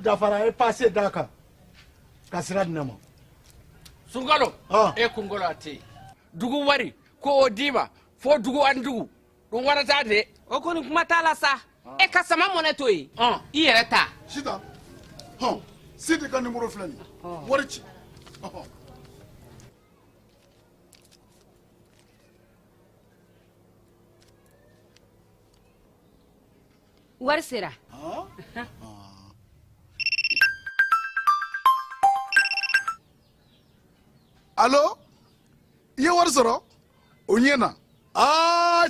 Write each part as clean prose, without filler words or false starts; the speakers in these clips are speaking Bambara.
Dafara e passé Dakar. Kasira dinama. Sungalo. E kungolo ati. Dugu wari ko odiba fo dugu andugu. Dum wara tade. O ko ni kuma tala sa. E ka sama moneto yi. I yere ta. Sita. Sita ka numéro flani. Wari ci. Wari sera. Allo? Ye wari sɔrɔ? O ɲɛna.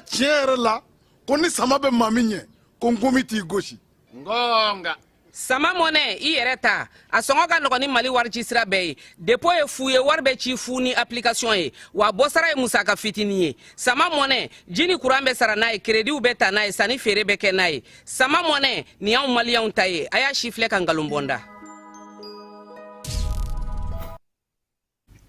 Tiɲɛ yɛrɛ la, ko ni sama bɛ maa min ɲɛ, ko n komi t'i gosi. Ngonga. Sama mɔnɛ I yɛrɛ ta a sɔngɔ ka nɔgɔn ni Mali wari ci sira bɛɛ ye. Dépôt ye fu ye wari bɛ ci fu ni application ye. Wa bɔsara ye musaka fitinin ye. Sama mɔnɛ ji ni courant bɛ sara n'a ye, crédit bɛ ta n'a ye, sanni feere bɛ kɛ n'a ye. Sama mɔnɛ nin y'anw Maliyɛnw ta ye. A y'a si filɛ ka nkalon bɔnda.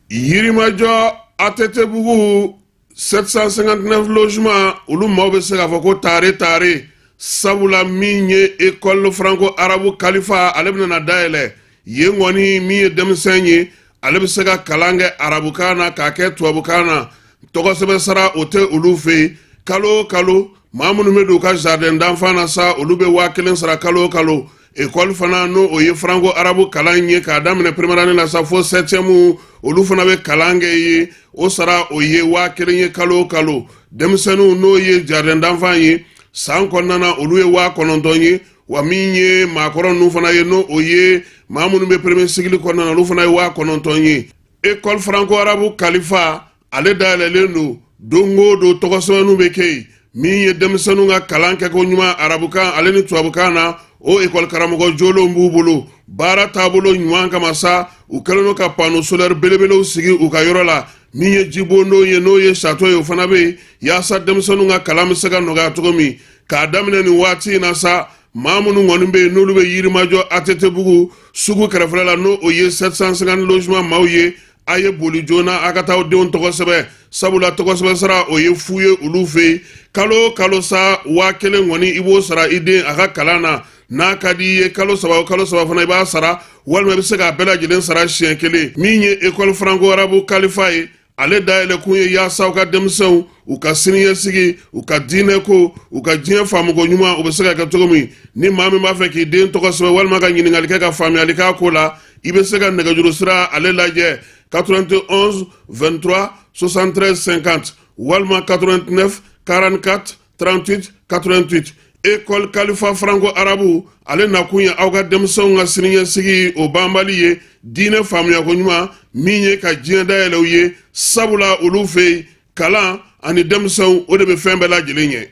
Yirimajɔ Atetebugu 759 logements olu maaw bɛ se k'a fɔ ko tare sabula min ye école franco arabu kalifa ale bɛna dayɛlɛ yen kɔni min ye denmisɛn ye ale bɛ se ka kalan kɛ arabukan na k'a kɛ tubabukan na tɔgɔsɛbɛ sara o tɛ olu fɛ yen kalo o kalo maa minnu bɛ don u ka jardin d'enfant na sa olu bɛ 1000 sara kalo o kalo école fana n'o o ye franco arabu kalan ye k'a daminɛ première année la sa fo 7e olu fana bɛ kalan kɛ ye o sara o ye 1000 ye kalo o kalo denmisɛnninw n'o ye jardin d'enfant ye san kɔnɔna na olu ye 9,000 ye wa min ye maakɔrɔ ninnu fana ye n'o o ye maa minnu bɛ premier cycle kɔnɔna na olu fana ye 9,000 ye école franco arabu kalifa ale dayɛlɛlen don o don tɔgɔsɛbɛnninw bɛ kɛ yen min ye denmisɛnninw ka kalan kɛko ɲuman arabukan ale ni tubabukan na o école karamɔgɔ jolenw b'u bolo baara taabolo ɲuman kama sa u kɛlen don ka panneau solaire belebelew sigi u ka yɔrɔ la min ye jibondon ye n'o ye château ye o fana bɛ yen yaasa denmisɛnninw ka kalan bɛ se ka nɔgɔya cogo min k'a daminɛ nin waati in na sa maa minnu kɔni bɛ yen n'olu bɛ Yirimajɔ Atetebugu sugu kɛrɛfɛla la n'o o ye 750 logements maaw ye a ye boli joona a ka taa denw tɔgɔ sɛbɛ sabula tɔgɔsɛbɛ sara o ye fu ye olu fɛ yen kalo o kalo sa 1000 kɔni I b'o sara I den a ka kalan na n'a ka di I ye kalo saba fana I b'a sara walima I bɛ se k'a bɛɛ lajɛlen sara siɲɛ kelen min ye école franco arabu kalifa ye ale dayɛlɛ kun ye yaasa u ka denmisɛnw u ka siniɲɛsigi u ka diinɛ ko u ka diɲɛ faamuko ɲuman u bɛ se ka kɛ cogo min ni maa min b'a fɛ k'i den tɔgɔ sɛbɛn walima ka ɲininkali kɛ ka faamuyali k'a ko la I bɛ se ka nɛgɛjuru sira ale lajɛ 91 23 73 50 walima 89 44 38 88 école kalifa franco arabu ale nakun ye aw ka denmisɛnw ka siniɲɛsigi o banbali ye diinɛ faamuyako ɲuman min ye ka diɲɛ dayɛlɛ u ye sabula olu fɛ yen kalan ani denmisɛnw o de bɛ fɛn bɛɛ lajɛlen ɲɛ.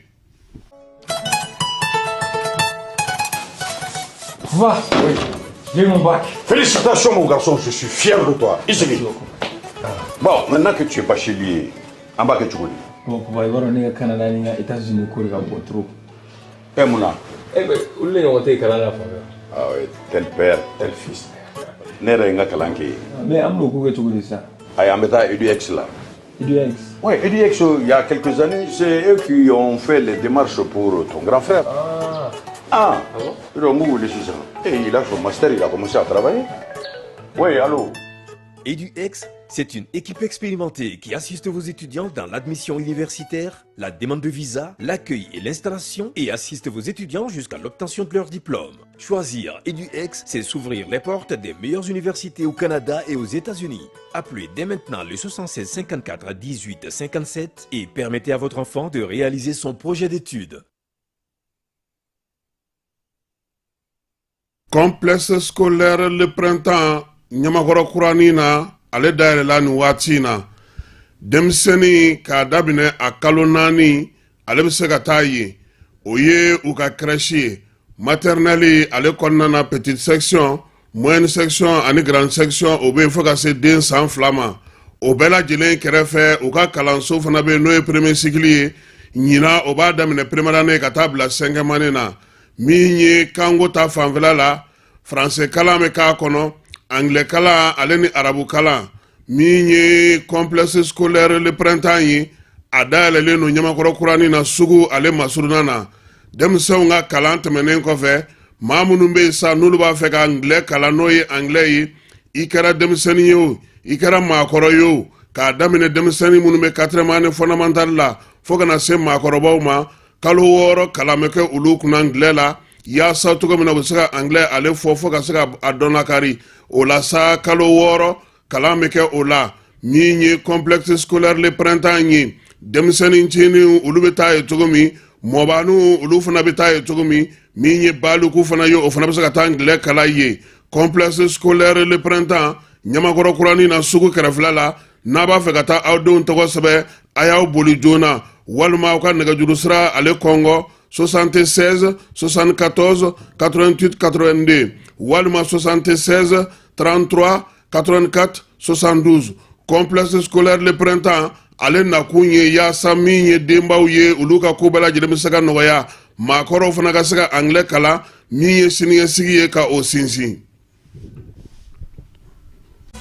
Va, oui, j'ai mon bac. Félicitations mon garçon, je suis fier de toi. Ici. Bon, maintenant que tu es bachelier, en bas que tu connais. Bon, pour voir on est au Canada, on est aux États-Unis, on est trop. Eh Mouna. Eh ben, où est-ce qu'on est au Canada? Ah oui, tel père, tel fils. N'est-ce pas Kalanki? Mais on a beaucoup de ça. Ah, on met à EduX là. EduX? Oui, EduX, il y a quelques années, c'est eux qui ont fait les démarches pour ton grand frère. Ah bon? Et il a son master, il a commencé à travailler. Oui, allô? EduX, c'est une équipe expérimentée qui assiste vos étudiants dans l'admission universitaire, la demande de visa, l'accueil et l'installation et assiste vos étudiants jusqu'à l'obtention de leur diplôme. Choisir EduX, c'est s'ouvrir les portes des meilleures universités au Canada et aux États-Unis. Appelez dès maintenant le 76 54 18 57 et permettez à votre enfant de réaliser son projet d'études. Complexe scolaire le printemps Nyamakɔrɔ kurani na ale dayɛlɛla nin waati na denmisɛnnin k'a daminɛ a kalo 4 ale bɛ se ka taa yen o ye u ka crèche ye maternelle ale kɔnɔna na petite section moyenne section ani grande section o bɛ yen fo ka se den san 2 ma o bɛɛ lajɛlen kɛrɛfɛ u ka kalanso fana bɛ n'o ye premier cycle ye ɲina o b'a daminɛ première année ka taa bila 5e année na min ye kanko ta fanfɛla la français kalan bɛ k'a kɔnɔ anglais kalan ale ni arabu kalan min ye complexe scolaire le printemps ye a dayɛlɛlen no ɲamakɔrɔ kuranin na sugu ale masurunan na denmisɛnw ka kalan tɛmɛnen kɔfɛ maa minnu bɛ yen sa n'olu b'a fɛ ka anglais kalan n'o ye anglais ye i kɛra denmisɛnnin ye o i kɛra maakɔrɔ ye o k'a daminɛ denmisɛnnin minnu bɛ 4e année fondamentale la fo kana se maakɔrɔbaw ma kalo 6 kalan bɛ kɛ olu kunna anglais la yaasa cogo min na u bɛ se ka anglais ale fɔ fo ka se ka a dɔn lakari o la sa kalo 6 kalan bɛ kɛ o la min ye complexe scolaire le printemps ye denmisɛnnin ncinin olu bɛ taa ye cogo min mɔbaanu olu fana bɛ taa ye cogo min min ye baluku fana ye o fana bɛ se ka taa anglais kalan ye complexe scolaire le printemps ɲamakɔrɔ kuranin na sugu kɛrɛfɛla la n'a b'a fɛ ka taa aw denw tɔgɔ sɛbɛ a y'aw boli joona walima aw ka nɛgɛjuru sira ale kɔngɔ 76 74 88 82 walima 76 33 84 72 complexe scolaire le printemps ale nakun ye yaasa min ye denbaw ye olu ka ko bɛɛ lajɛlen bɛ se ka nɔgɔya maakɔrɔw fana ka se ka anglais kalan min ye siniɲɛsigi ye ka o sinsin.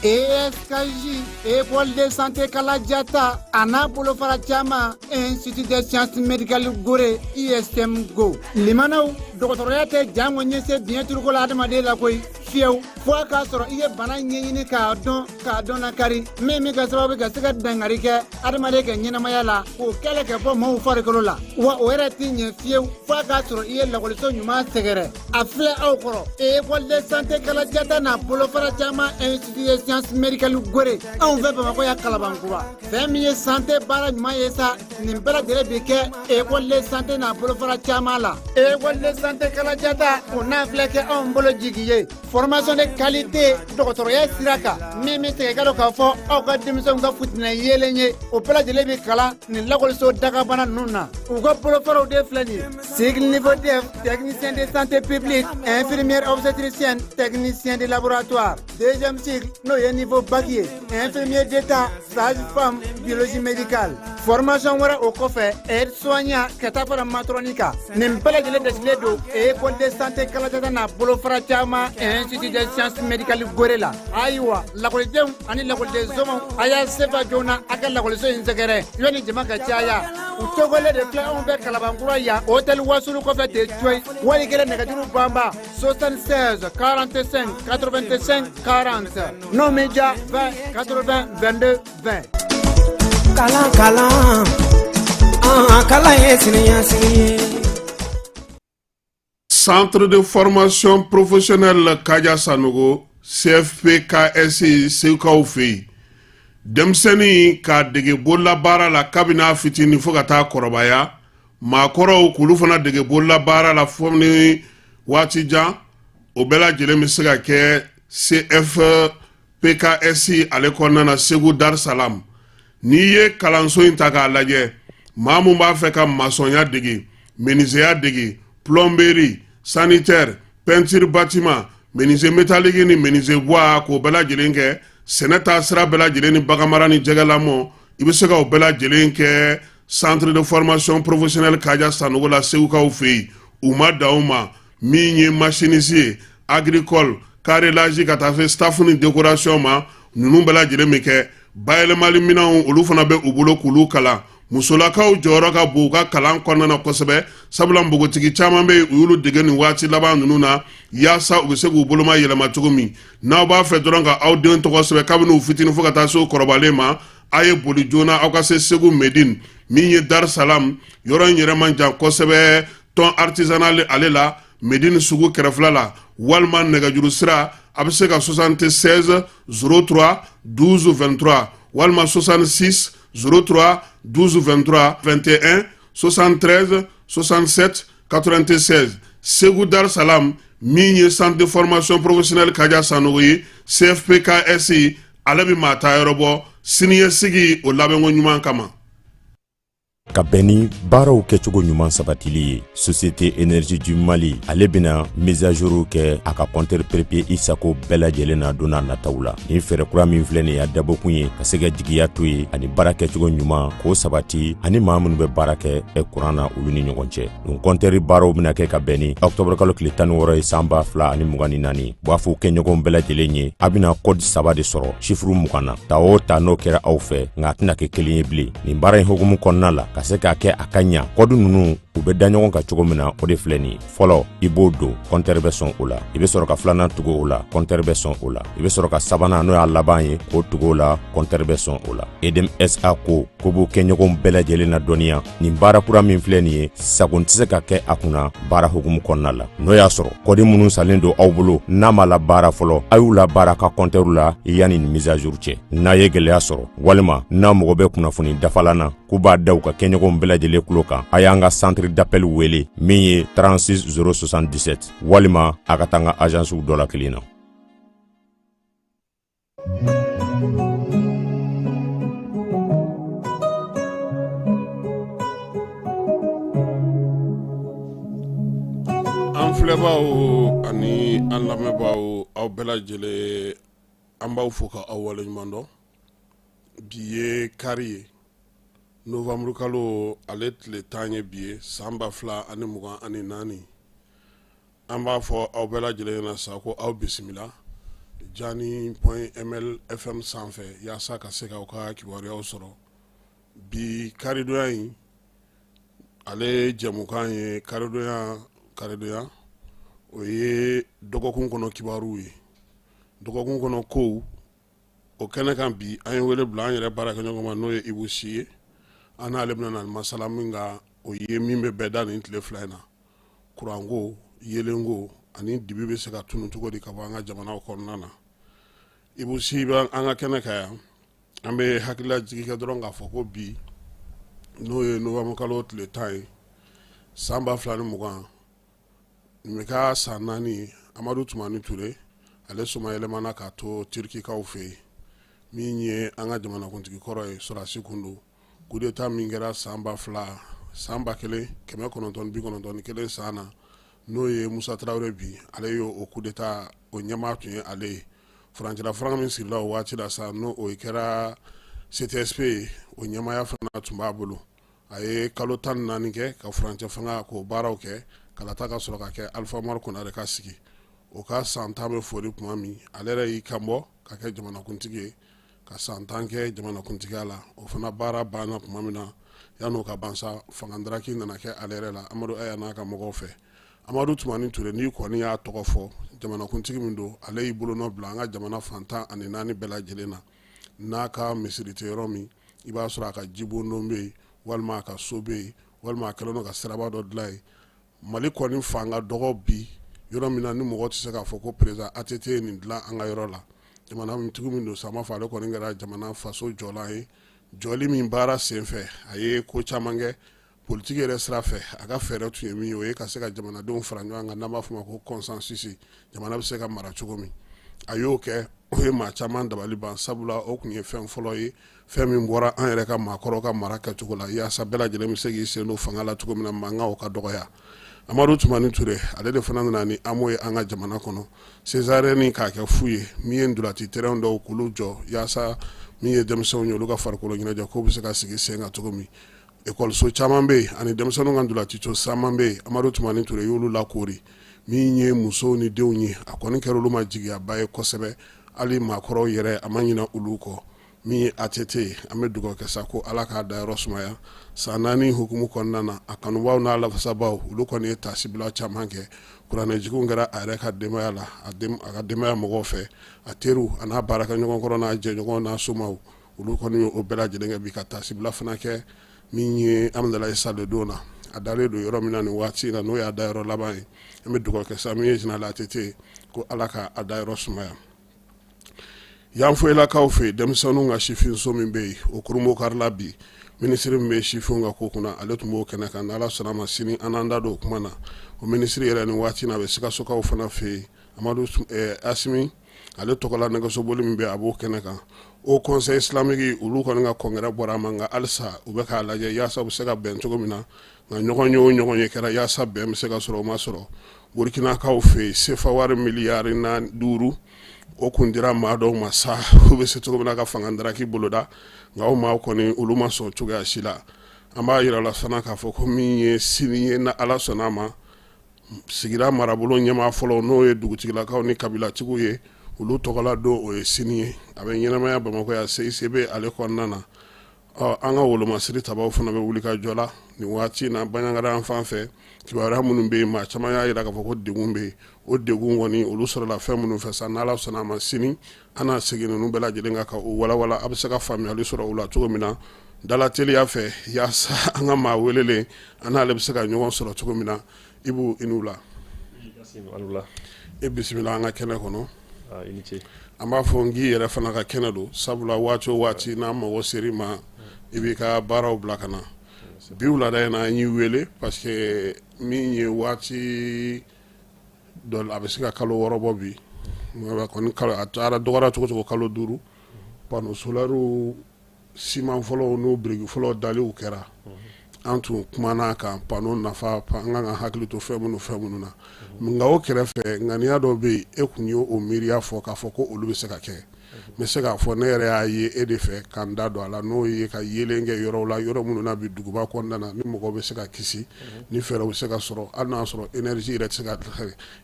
ESKJ, École de santé Kalajata, Ana Bolofara Chama, Institut de sciences médicales Gore, ISM Go. Limano, Doctorate Jango Nyese, bien turcola de Madela Koi, Fieu, Foaka soro iye bana nyini ka don na kari, me ka sababu ka sika dangarike, adamade ke nyina mayala, o kele ke po mo fare kolola. Wa o era tinye Fieu, Foaka soro iye la koliso nyuma segere. Afle au koro, École de santé Kalajata na Bolofara Chama, Institut de sciences médicales Gore. On veut pas ya kalabankura. Femi santé bara nyuma yesa, nimbela gere beke École de santé na Bolofara Chama la. École de santé Kalajata, on a fleke on bolo jigiye. Formation de qualité doctorate siraka mimi te galo ka fo o ka dimison ka futina yelenye o pela de lebi kala ni lakol so daga bana nuna o ko profaro de flani cycle niveau de technicien de santé publique infirmière obstétricienne technicien de laboratoire deuxième cycle no ye niveau bac infirmier d'état sage-femme biologie médicale formation wara o kofe aide soignant katafara matronika nim pela de ledo école de santé kala na bolo frachama institut de sciences médicales Gorela aywa la collegium ani la collegium zomo aya sefa jona aka la collegium inzegere yoni jema ka chaya utogole de fla on be kalabangura ya hôtel wasulu ko fe de toy wali gele ne kaduru bamba 76 45 85 40 no media 20 80 22 20 kala kala yesini Centre de formation professionnelle Kaja Sanogo, CFP-KSI Seukaw fɛ denmisɛnnin ka dege bolola baara la kabini fitinin fo ka taa kɔrɔbaya maakɔrɔw k'olu fana dege bolola baara la fo ni waati jan o bɛɛ lajɛlen bɛ se ka kɛ CFP-KSI ale kɔnɔna na Segu Dar Salam n'i ye kalanso in ta k'a lajɛ maa mun b'a fɛ ka masɔnya dege menuisier dege plomberie sanitaire, peinture bâtiment, menuisier métallique ni menuisier bois k'o bɛɛ lajɛlen kɛ sɛnɛ taa sira bɛɛ lajɛlen ni baganmara ni jɛgɛlamɔ i bɛ se ka o bɛɛ lajɛlen kɛ centre de formation professionnelle Kaja Sanogo la Seukaw fɛ yen u ma dan o ma min ye machiniste ye agricole carrelage ka taa fɛ staff ni décoration ma ninnu bɛɛ lajɛlen bɛ kɛ bayɛlɛmali minɛnw olu fana bɛ u bolo k'olu kalan musolakaw jɔyɔrɔ ka bon u ka kalan kɔnɔna na kosɛbɛ sabula npogotigi caman bɛ u y'olu dege nin waati laban ninnu na yaasa u bɛ se k'u boloma yɛlɛma cogo min n'aw b'a fɛ dɔrɔn ka aw den tɔgɔ sɛbɛn kabini u fitinin fo ka taa se u kɔrɔbalen ma a ye boli joona aw ka se Segu Medine min ye Dar Salam yɔrɔ in yɛrɛ man jan kosɛbɛ tɔn artisanal ale la Medine sugu kɛrɛfɛla la walima nɛgɛjuru sira a bɛ se ka 76 03 12 23 walima 66 03 12 23 21 73 67 96 Segu Dar Salam min ye centre de formation professionnelle Kaja Sanogo ye CFP-KSI ale bɛ maa ta yɔrɔ bɔ siniɲɛsigi o labɛnko ɲuman kama. ka bɛn ni baaraw kɛcogo ɲuman sabatili ye. Société énergie du Mali ale bena mise à jour kɛ a ka compteur papier Isako bɛɛ lajɛlen na donna nataw la. Ni fɛrɛ kura min filɛ nin y'a dabɔkun ye ka se ka jigiya to ye ani baara kɛcogo ɲuman k'o sabati ani maa minnu bɛ baara kɛ kuran na olu ni ɲɔgɔn cɛ. Nin compteur baaraw bena kɛ ka bɛn ni octobre kalo tile 16 ye san 2024 b'a fɔ kɛɲɔgɔnw bɛɛ lajɛlen ye a bena code 3 de sɔrɔ chiffre 20 na. Ta o ta n'o kɛra aw fɛ nka a tɛna kɛ kelen ye bilen. Nin baara in hukumu kɔnɔna la ka se k'a kɛ a ka ɲa code ninnu u bɛ da ɲɔgɔn kan cogo min na o de filɛ nin fɔlɔ i b'o don compteur bɛ sɔn o la i bɛ sɔrɔ ka filanan tugu o la compteur bɛ sɔn o la i bɛ sɔrɔ ka sabanan n'o y'a laban ye k'o tugu o la compteur bɛ sɔn o la. EDM SA ko b'o kɛ ɲɔgɔn bɛɛ lajɛlen na dɔnniya nin baara kura min filɛ nin ye sago tɛ se ka kɛ a kunna baara hukumu kɔnɔna la. N'o y'a sɔrɔ kɔdi minnu salen don aw bolo n'a ma la baara fɔlɔ a y'u la baara ka compteur la yanni nin mise à jour cɛ. N'a ye gɛlɛya sɔrɔ walima n'a mɔgɔ bɛ kunnafoni dafalan na k'u b'a da u ka kɛɲɔgɔnw bɛɛ lajɛlen kulo kan a y'an ka centre d'appel wele min ye 36 077 walima a ka taa an ka agence dɔ la kelen na. An filɛbaaw ani an lamɛnbaaw aw bɛɛ lajɛlen an b'aw fo ka aw waleɲuman dɔn. Bi ye kari ye novembre kalo ale tile 10 ye bi ye san 2024 an b'a fɔ aw bɛɛ lajɛlen ɲɛna sa ko aw bisimila jani.ml FM sanfɛ yaasa ka se k'aw ka kibaruyaw sɔrɔ. Bi karidonya in ale jɛmukan ye karidonya o ye dɔgɔkun kɔnɔ kibaruw ye. Dɔgɔkun kɔnɔ kow o kɛnɛ kan bi an ye wele bila an yɛrɛ baarakɛɲɔgɔn ma n'o ye Ibu Si ye. An n'ale bɛna na masala min kan o ye min bɛ bɛɛ da nin tile 2 in na. Kuranko, yelenko ani dibi bɛ se ka tunu cogo di ka bɔ an ka jamanaw kɔnɔna na. Ibu Si bɛ an ka kɛnɛ kan yan an bɛ hakilila jigi kɛ dɔrɔn k'a fɔ ko bi n'o ye novembre kalo tile 10 ye san 2020 nin bɛ ka san 4 ye Amadu Tumani Ture ale soma yɛlɛmana k'a to Turkikaw fɛ yen min ye an ka jamanakuntigi kɔrɔ ye Sɔrasi Kundu. Coup d'état min kɛra san 1991 san na n'o ye Musa Tarawele bi ale y'o coup d'état o ɲɛmaa tun ye ale ye. Furancɛla faranga min sirila o waati la sa n'o o kɛra CTSP ye o ɲɛmaaya fana tun b'a bolo. A ye kalo 14 kɛ ka furancɛ fanga k'o baaraw kɛ kalata ka sɔrɔ ka kɛ Alpha Umaru Konare ka sigi. O ka san 10 bɛ foli tuma min ale yɛrɛ y'i kanbɔ ka kɛ jamanakuntigi ye ka san 10 kɛ jamanakuntigiya la o fana baara banna tuma min na yan'o ka ban sa fangandaraki nana kɛ ale yɛrɛ la Amadu Aya n'a ka mɔgɔw fɛ. Amadu Tumani Ture n'i kɔni y'a tɔgɔ fɔ jamanakuntigi min don ale y'i bolonɔ bila an ka jamana fantan ani 4 bɛɛ lajɛlen na n'a ka misiri tɛ yɔrɔ min i b'a sɔrɔ a ka jibondon bɛ yen walima a ka so bɛ yen walima a kɛlen don ka siraba dɔ dilan yen. Mali kɔni fanga dɔgɔ bi yɔrɔ min na ni mɔgɔ tɛ se k'a fɔ ko président ATT ye nin dilan an ka yɔrɔ la. Jamanakuntigi min don sama fɔ ale kɔni kɛra jamana faso jɔlan ye jɔli min baara senfɛ a ye ko caman kɛ politique yɛrɛ sira fɛ a ka fɛɛrɛ tun ye min ye o ye ka se ka jamanadenw fara ɲɔgɔn kan n'an b'a fɔ ma ko consensus jamana bɛ se ka mara cogo min a y'o kɛ o ye maa caman dabali ban sabula o tun ye fɛn fɔlɔ ye fɛn min bɔra an yɛrɛ ka maakɔrɔw ka mara kɛcogo la yaasa bɛɛ lajɛlen bɛ se k'i sen don fanga la cogo min na mankan o ka dɔgɔya. Amadu Tumani Ture ale de fana nana ni amo ye an ka jamana kɔnɔ César ni k'a kɛ fu ye min ye ndolati terrain dɔw k'olu jɔ yaasa min ye denmisɛnw ye olu ka farikolo ɲɛnajɛ k'o bɛ se ka sigi sen kan cogo min. Ekɔliso caman bɛ yen ani denmisɛnninw ka ndolatico caman bɛ yen Amadu Tumani Ture y'olu lakori min ye musow ni denw ye a kɔni kɛra olu ma jigiyaba ye kosɛbɛ hali maakɔrɔw yɛrɛ a ma ɲinɛ olu kɔ min ye ATT an bɛ dugawu kɛ sa ko Ala k'a dayɔrɔ sumaya san 4 hukumu kɔnɔna na a kanubaw n'a lafasabaw olu kɔni ye taasibila caman kɛ kuranɛjigiw kɛra a yɛrɛ ka denbaya la a ka denbaya mɔgɔw fɛ a teriw a n'a baarakɛɲɔgɔn kɔrɔ n'a jɛɲɔgɔn n'a somaw olu kɔni ye o bɛɛ lajɛlen kɛ bi ka taasibila fana kɛ min ye Amdalayi Sale don na a dalen don yɔrɔ min na nin waati in na n'o y'a dayɔrɔ laban ye an bɛ dugawu kɛ sa min ye général ATT ko Ala k'a dayɔrɔ sumaya. Yanfoyilakaw fɛ denmisɛnninw ka sifinso min bɛ yen o kurumo karila bi minisiri min bɛ sifinw ka ko kunna ale tun b'o kɛnɛ kan n'Ala sɔnna ma sini an n'an da don o kuma na o minisiri yɛrɛ nin waati in na a bɛ Sikasokaw fana fɛ yen Amadu Asimi ale tɔgɔla nɛgɛsoboli min bɛ a b'o kɛnɛ kan o conseil islamique olu kɔni ka congrès bɔra ma nka halisa u bɛ k'a lajɛ yaasa u bɛ se ka bɛn cogo min na nka ɲɔgɔn ye o ɲɔgɔn ye kɛra yaasa bɛn bɛ se ka sɔrɔ o ma sɔrɔ burkinakaw fɛ yen sefa wari miliyari 5 o kun dira maa dɔw ma sa u bɛ se cogo min na ka fanga daraki boloda nka o maa kɔni olu ma sɔn cogoya si la an b'a yira la fana k'a fɔ ko min ye sini ye na ala sɔnna a ma sigira marabolo ɲɛmaa fɔlɔ n'o ye dugutigilakaw ni kabilatigiw ye olu tɔgɔla don o ye sini ye a bɛ ɲɛnamaya bamakɔ ya CICB ale kɔnɔna na an ka wolomasiri tabaw fana bɛ wuli ka jɔ la nin waati na Baɲangara an fan fɛ kibaruya minnu bɛ yen maa caman y'a jira k'a fɔ ko degun bɛ yen o degun kɔni olu sɔrɔla fɛn minnu fɛ sa n'ala sɔnna a ma sini an n'a segin ninnu bɛɛ lajɛlen ka o walawala a bɛ se ka faamuyali sɔrɔ o la cogo min na dala teliya fɛ yaasa an ka maa welelen an n'ale bɛ se ka ɲɔgɔn sɔrɔ cogo min na Ibu i n'u la e bisimila an ka kɛnɛ kɔnɔ an b'a fɔ n k'i yɛrɛ fana ka kɛnɛ don sabula waati o waati n'an mago ser'i ma i b'i ka baaraw bila ka na bi wulada in na an y'i wele parce que min ye waati dɔ a bɛ se ka kalo 6 bɔ bi a taara dɔgɔyara cogo cogo kalo 5 panneau solaire siman fɔlɔw n'o biriki fɔlɔ daliw kɛra an tun kumana kan panneau nafa an kan ka hakili to fɛn minnu na nka o kɛrɛfɛ ŋaniya dɔ bɛ yen e kun ye o miiriya fɔ k'a fɔ ko olu bɛ se ka kɛ n bɛ se k'a fɔ ne yɛrɛ y'a ye e de fɛ k'an da don a la n'o ye ka yelen kɛ yɔrɔw la yɔrɔ minnu na bi duguba kɔnɔna na ni mɔgɔw bɛ se ka kisi ni fɛɛrɛw bɛ se ka sɔrɔ hali n'a sɔrɔ énergie yɛrɛ tɛ se ka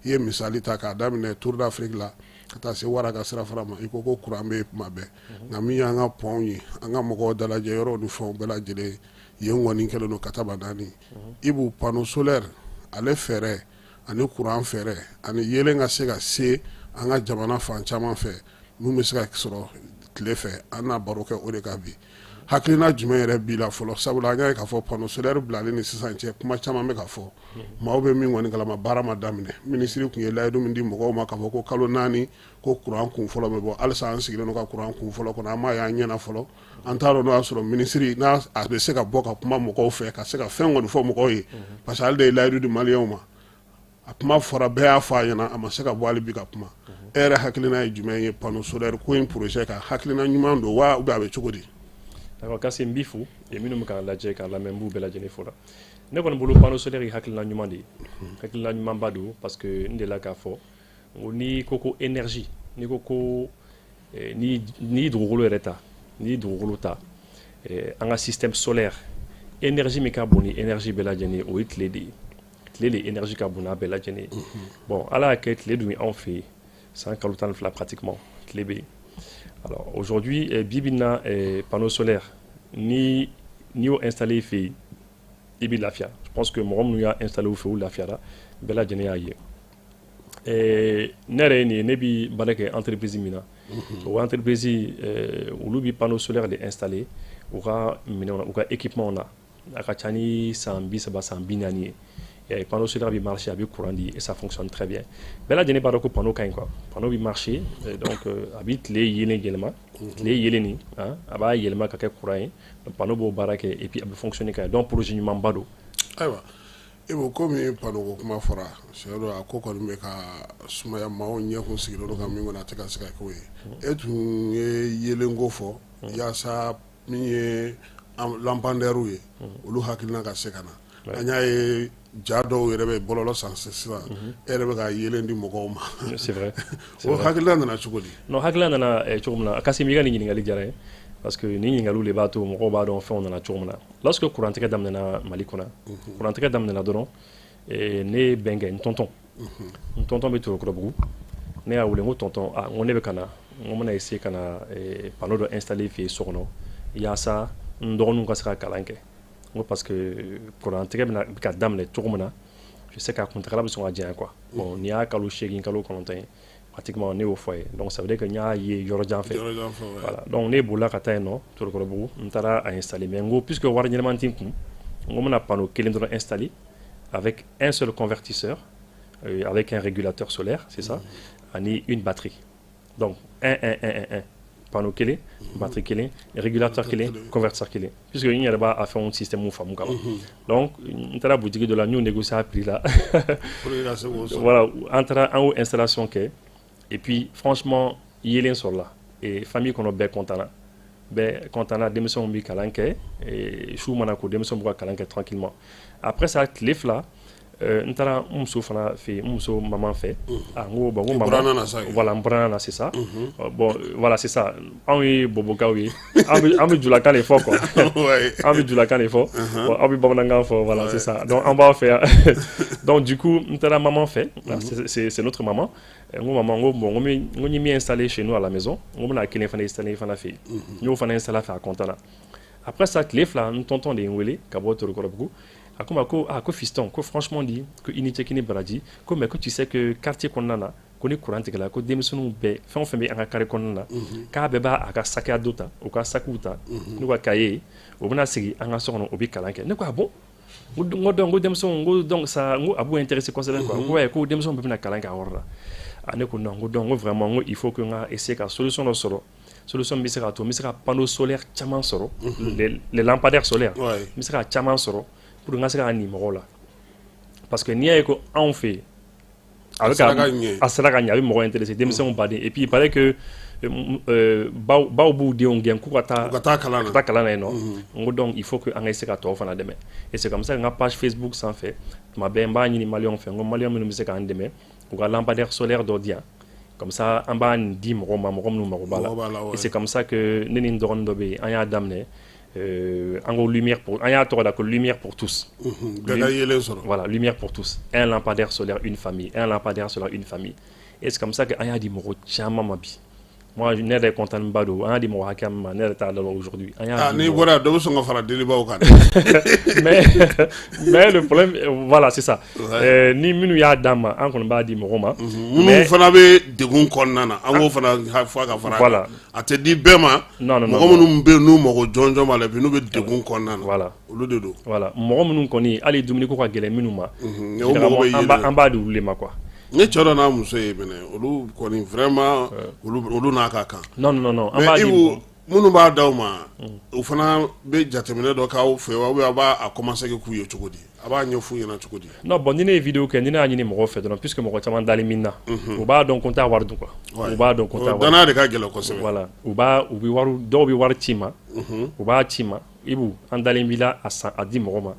i ye misali ta k'a daminɛ Tour d'Afrique la ka taa se wara ka sira fara ma i ko courant bɛ kuma bɛɛ nka min y'an ka pɔnw ye an ka mɔgɔw dalajɛ yɔrɔw ni fɛnw bɛɛ lajɛlen yen ŋɔni kɛlen don ka taba naani Ibu panneau solaire ale fɛɛrɛ ani courant fɛɛrɛ ani yelen ka se ka se an ka jamana fan caman fɛ mun bɛ se ka sɔrɔ tile fɛ an n'a baro kɛ o de kan bi hakilina jumɛn yɛrɛ b'i la fɔlɔ sabula an y'a ye k'a fɔ panneau solaire bilalen ni sisan cɛ kuma caman bɛ ka fɔ maaw bɛ min kɔni kalama baara ma daminɛ minisiri tun ye layidu min di mɔgɔw ma k'a fɔ ko kalo 4 ko courant kun fɔlɔ bɛ bɔ halisa an sigilen don ka courant kun fɔlɔ kɔnɔ an m'a ye an ɲɛna fɔlɔ an t'a dɔn n'o y'a sɔrɔ minisiri n'a a bɛ se ka bɔ ka kuma mɔgɔw fɛ ka se ka fɛn kɔni fɔ mɔgɔw ye parce que ale de ye layidu di maliyɛnw ma a kuma fɔra bɛɛ y'a fɔ a ɲɛna a ma se ka bɔ hali bi ka kuma e yɛrɛ hakilina ye jumɛn ye panneau solaire ko in projet ka hakilina ɲuman don wa ou bien a bɛ cogo di d'accord kasi n b'i fo et minnu bɛ k'a lajɛ k'a lamɛn n b'u bɛɛ lajɛlen fo la ne kɔni bolo panneau solaire ye hakilina ɲuman de ye hakilina ɲumanba don parce que n delila k'a fɔ n'i ko ko énergie n'i ko ko n'i dugukolo yɛrɛ ta n'i dugukolo ta an ka système solaire énergie min ka bon ni énergie bɛɛ lajɛlen ye o ye tile de ye tile de énergie ka bon n'a bɛɛ lajɛlen ye bon ala y'a kɛ tile dun ye anw fɛ yen san kalo 12 pratiquement tile bɛ yen alors aujourd'hui bibina panneau solaire ni y'o installé i fɛ yen i bɛ lafiya je pense que mɔgɔ minnu y'a installé u fɛ u lafiyara bɛɛ lajɛlen y'a ye ne yɛrɛ ye nin ye ne bɛ baara kɛ entreprise min na o entreprise olu bɛ panneau solaire de installé u ka minɛnw na u ka équipement na a ka ca ni san 30 san 40 ye panneau solaire bɛ marché a bɛ courant di et ça fonctionne très bien bɛɛ lajɛlen b'a dɔn ko panneau ka ɲi quoi panneau bɛ marché donc a bɛ tile yelen yɛlɛma tile yelen nin a b'a yɛlɛma ka kɛ courant ye panneau b'o baara kɛ et puis a bɛ fonctionner ka ɲɛ donc projet ɲumanba don. ayiwa Ibu komi panneau ko kuma fɔra sɛdo a ko kɔni bɛ ka sumaya maaw ɲɛkun sigilen don kan min kɔni a tɛ ka se ka k'o ye e tun ye yelenko fɔ yaasa min ye lampadaires ye olu hakilina ka se ka na an y'a ye ja dɔw yɛrɛ bɛ bɔlɔlɔ sanfɛ sisan e yɛrɛ bɛ ka yelen di mɔgɔw ma c'est vrai o hakilina nana cogo di non hakilina nana cogo min na kasi mi ka nin ɲininkali diyara ye parce que ni ɲininkaliw de b'a to mɔgɔw b'a dɔn fɛnw nana cogo min na lorsque courant tigɛ daminɛna Mali kɔnɔ courant tigɛ daminɛna dɔrɔn ne ye bɛn kɛ n tonton bɛ Torokɔrɔbugu ne y'a wele n ko tonton n ko ne bɛ ka na n ko n bɛna essayer ka na panneau dɔ installer fɛ yen so kɔnɔ yaasa n dɔgɔninw ka se ka kalan kɛ n ko parce que courant tigɛ bɛ ka daminɛ cogo min na je sais que a kuntagala bɛ sɔn ka janya quoi bon n'i y'a kalo 8 kalo 9 ye pratiquement ne y'o fɔ ye donc ça veut dire que n y'a ye yɔrɔ jan fɛ voilà donc ne bolila ka taa yen nɔ Torokɔrɔbugu n taara a installer mais n ko puisque wari ɲɛnama tɛ n kun n ko n bɛna panneau kelen dɔrɔn installer avec un seul convertisseur avec un régulateur solaire c'est ça ani une batterie donc un panneau kelen batterie kelen régulateur kelen convertisseur kelen puisque n yɛrɛ b'a fɛnw système mun faamu kaban donc n taara boutique dɔ la n y'o négocier a prix la voilà an taara an y'o installation kɛ et puis franchement yelen sur là et famille qu'on a bien content démission bi kalanke et chou manako démission bu kalanke tranquillement après ça cliff là ntara muso fana fait muso maman fait ngo bon maman voilà brana c'est ça bon voilà c'est ça on boboka oui on jula kan fort quoi on jula kan fort on bi bamananga fort voilà c'est ça donc on va faire donc du coup ntara maman fait c'est notre maman ngo maman ngo bon ngo ni installé chez nous à la maison on a qu'il fana installé fana fait nous fana installé faire content là après ça cliff là nous tonton de ngwele kaboto beaucoup ako fiston ko franchement dit que unité kini baradi ko mais que tu sais que quartier konnana ko ni courant tigala ko demisonu be fon fembe anga kare konnana ka be ba aka sakya dota o ka sakuta ni wa kaye o bana sigi anga sono obi kalanke ne ko bon ngo demison ngo donc ça ngo abu intéressé ko cela quoi ouais ko demison be na kalanke awora ane ko non ngo donc vraiment ngo il faut que nga essayer ka solution no solo solution misera to misera panneau solaire chaman soro les lampadaires solaires misera chaman soro pour nga sera numéro là parce que nié ko on fait avec asala gagner avec mo intéressé démission badé et puis il paraît que baobu de on gagne kata kalana non donc il faut que on essaie to fana demain et c'est comme ça nga page Facebook sans fait ma bemba ni malion fait ngo malion me se kan demain ko lampadaire solaire d'Odia comme ça en bas dit mo et c'est comme ça que neni ndon dobe anya damné en lumière pour lumière pour tous. Voilà, lumière pour tous. Un lampadaire solaire, une famille. Un lampadaire solaire, une famille. Et c'est comme ça que Aya dit Moro Chama Mabi. Moi, je n'ai pas content de Bado. Aya dit Moro Hakam, je n'ai pas aujourd'hui. Mais le problème, voilà, c'est ça. Ni Minu Ya Dama, en Konba dit Moroma. Mais Fanabe de Gunkonana, en gros, voilà. A te dit Bema, non, nous, Moro Jonjo Malabi, nous, de Gunkonana. Voilà. Voilà. Morom nous connaît, allez, Dominico Guélé Minuma. En bas de Lema, quoi. Ne choro na muso e bene olu koni vraiment olu na kaka non mais munu ba dawma o fana be jatemene do ka o fe wa ba a commencer ke ku yo chukodi aba nyofu yana chukodi non bon ni vidéo ke ni na ni mo fait donc puisque mo chama dali minna o ba donc compta wardu quoi o ba donc compta wardu dana de ka gelo ko se voilà o ba ubi waru do bi war tima o ba tima ibu andale mbila a di moroma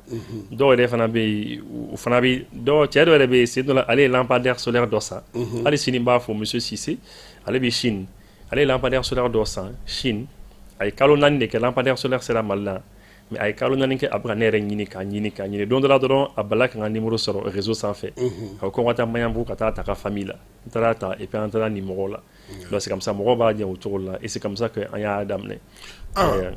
do re fana be o fana be do chedo re be c'est dans aller lampadaire solaire dosa allez sinimba fo monsieur Cissé allez be Chine allez lampadaire solaire dosa Chine ay kalo nani de que lampadaire solaire c'est la malna mais ay kalo nani ke abra nere nyini ka donc là dedans abala ka numéro sur réseau sans fait ko wata mayambu kata ta famille là tarata et puis entrer numéro là donc c'est comme ça mo ba dia autour là et c'est comme ça que aya adamné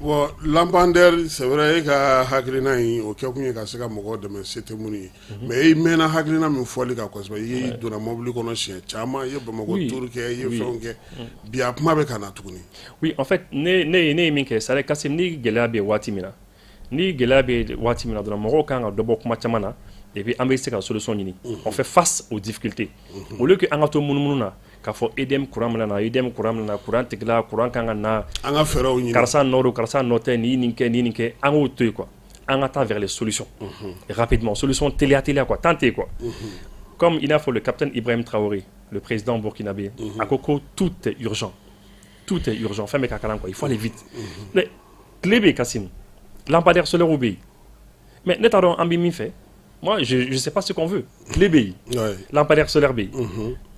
bon lampadaire c'est vrai que haklina yi o ke kunye ka seka mo de c'était muni mais il mena haklina mi foli ka ko ba yi do na mobile kono chien chama ye ba mo turke ye fonke bia kuma be kana tukuni oui en fait ne minke sare kasim ni gelabe watimina ni gelabe watimina do na mo kan do bok ma chamana et puis ambe seka solution ni on fait face aux difficultés au lieu que angato mununa ka fo edem courant tegla courant kanga na anga fero ni karsa note ni ninke ango toy quoi angata vers les solutions rapidement solution télé quoi tenter quoi comme il a fait le capitaine Ibrahim Traoré le président burkinabé à Koko tout est urgent fait mais kakalan quoi il faut aller vite mais Clébé Kassim lampadaire solaire obéi mais netaro ambi mi fait moi je sais pas ce qu'on veut Clébé lampadaire solaire B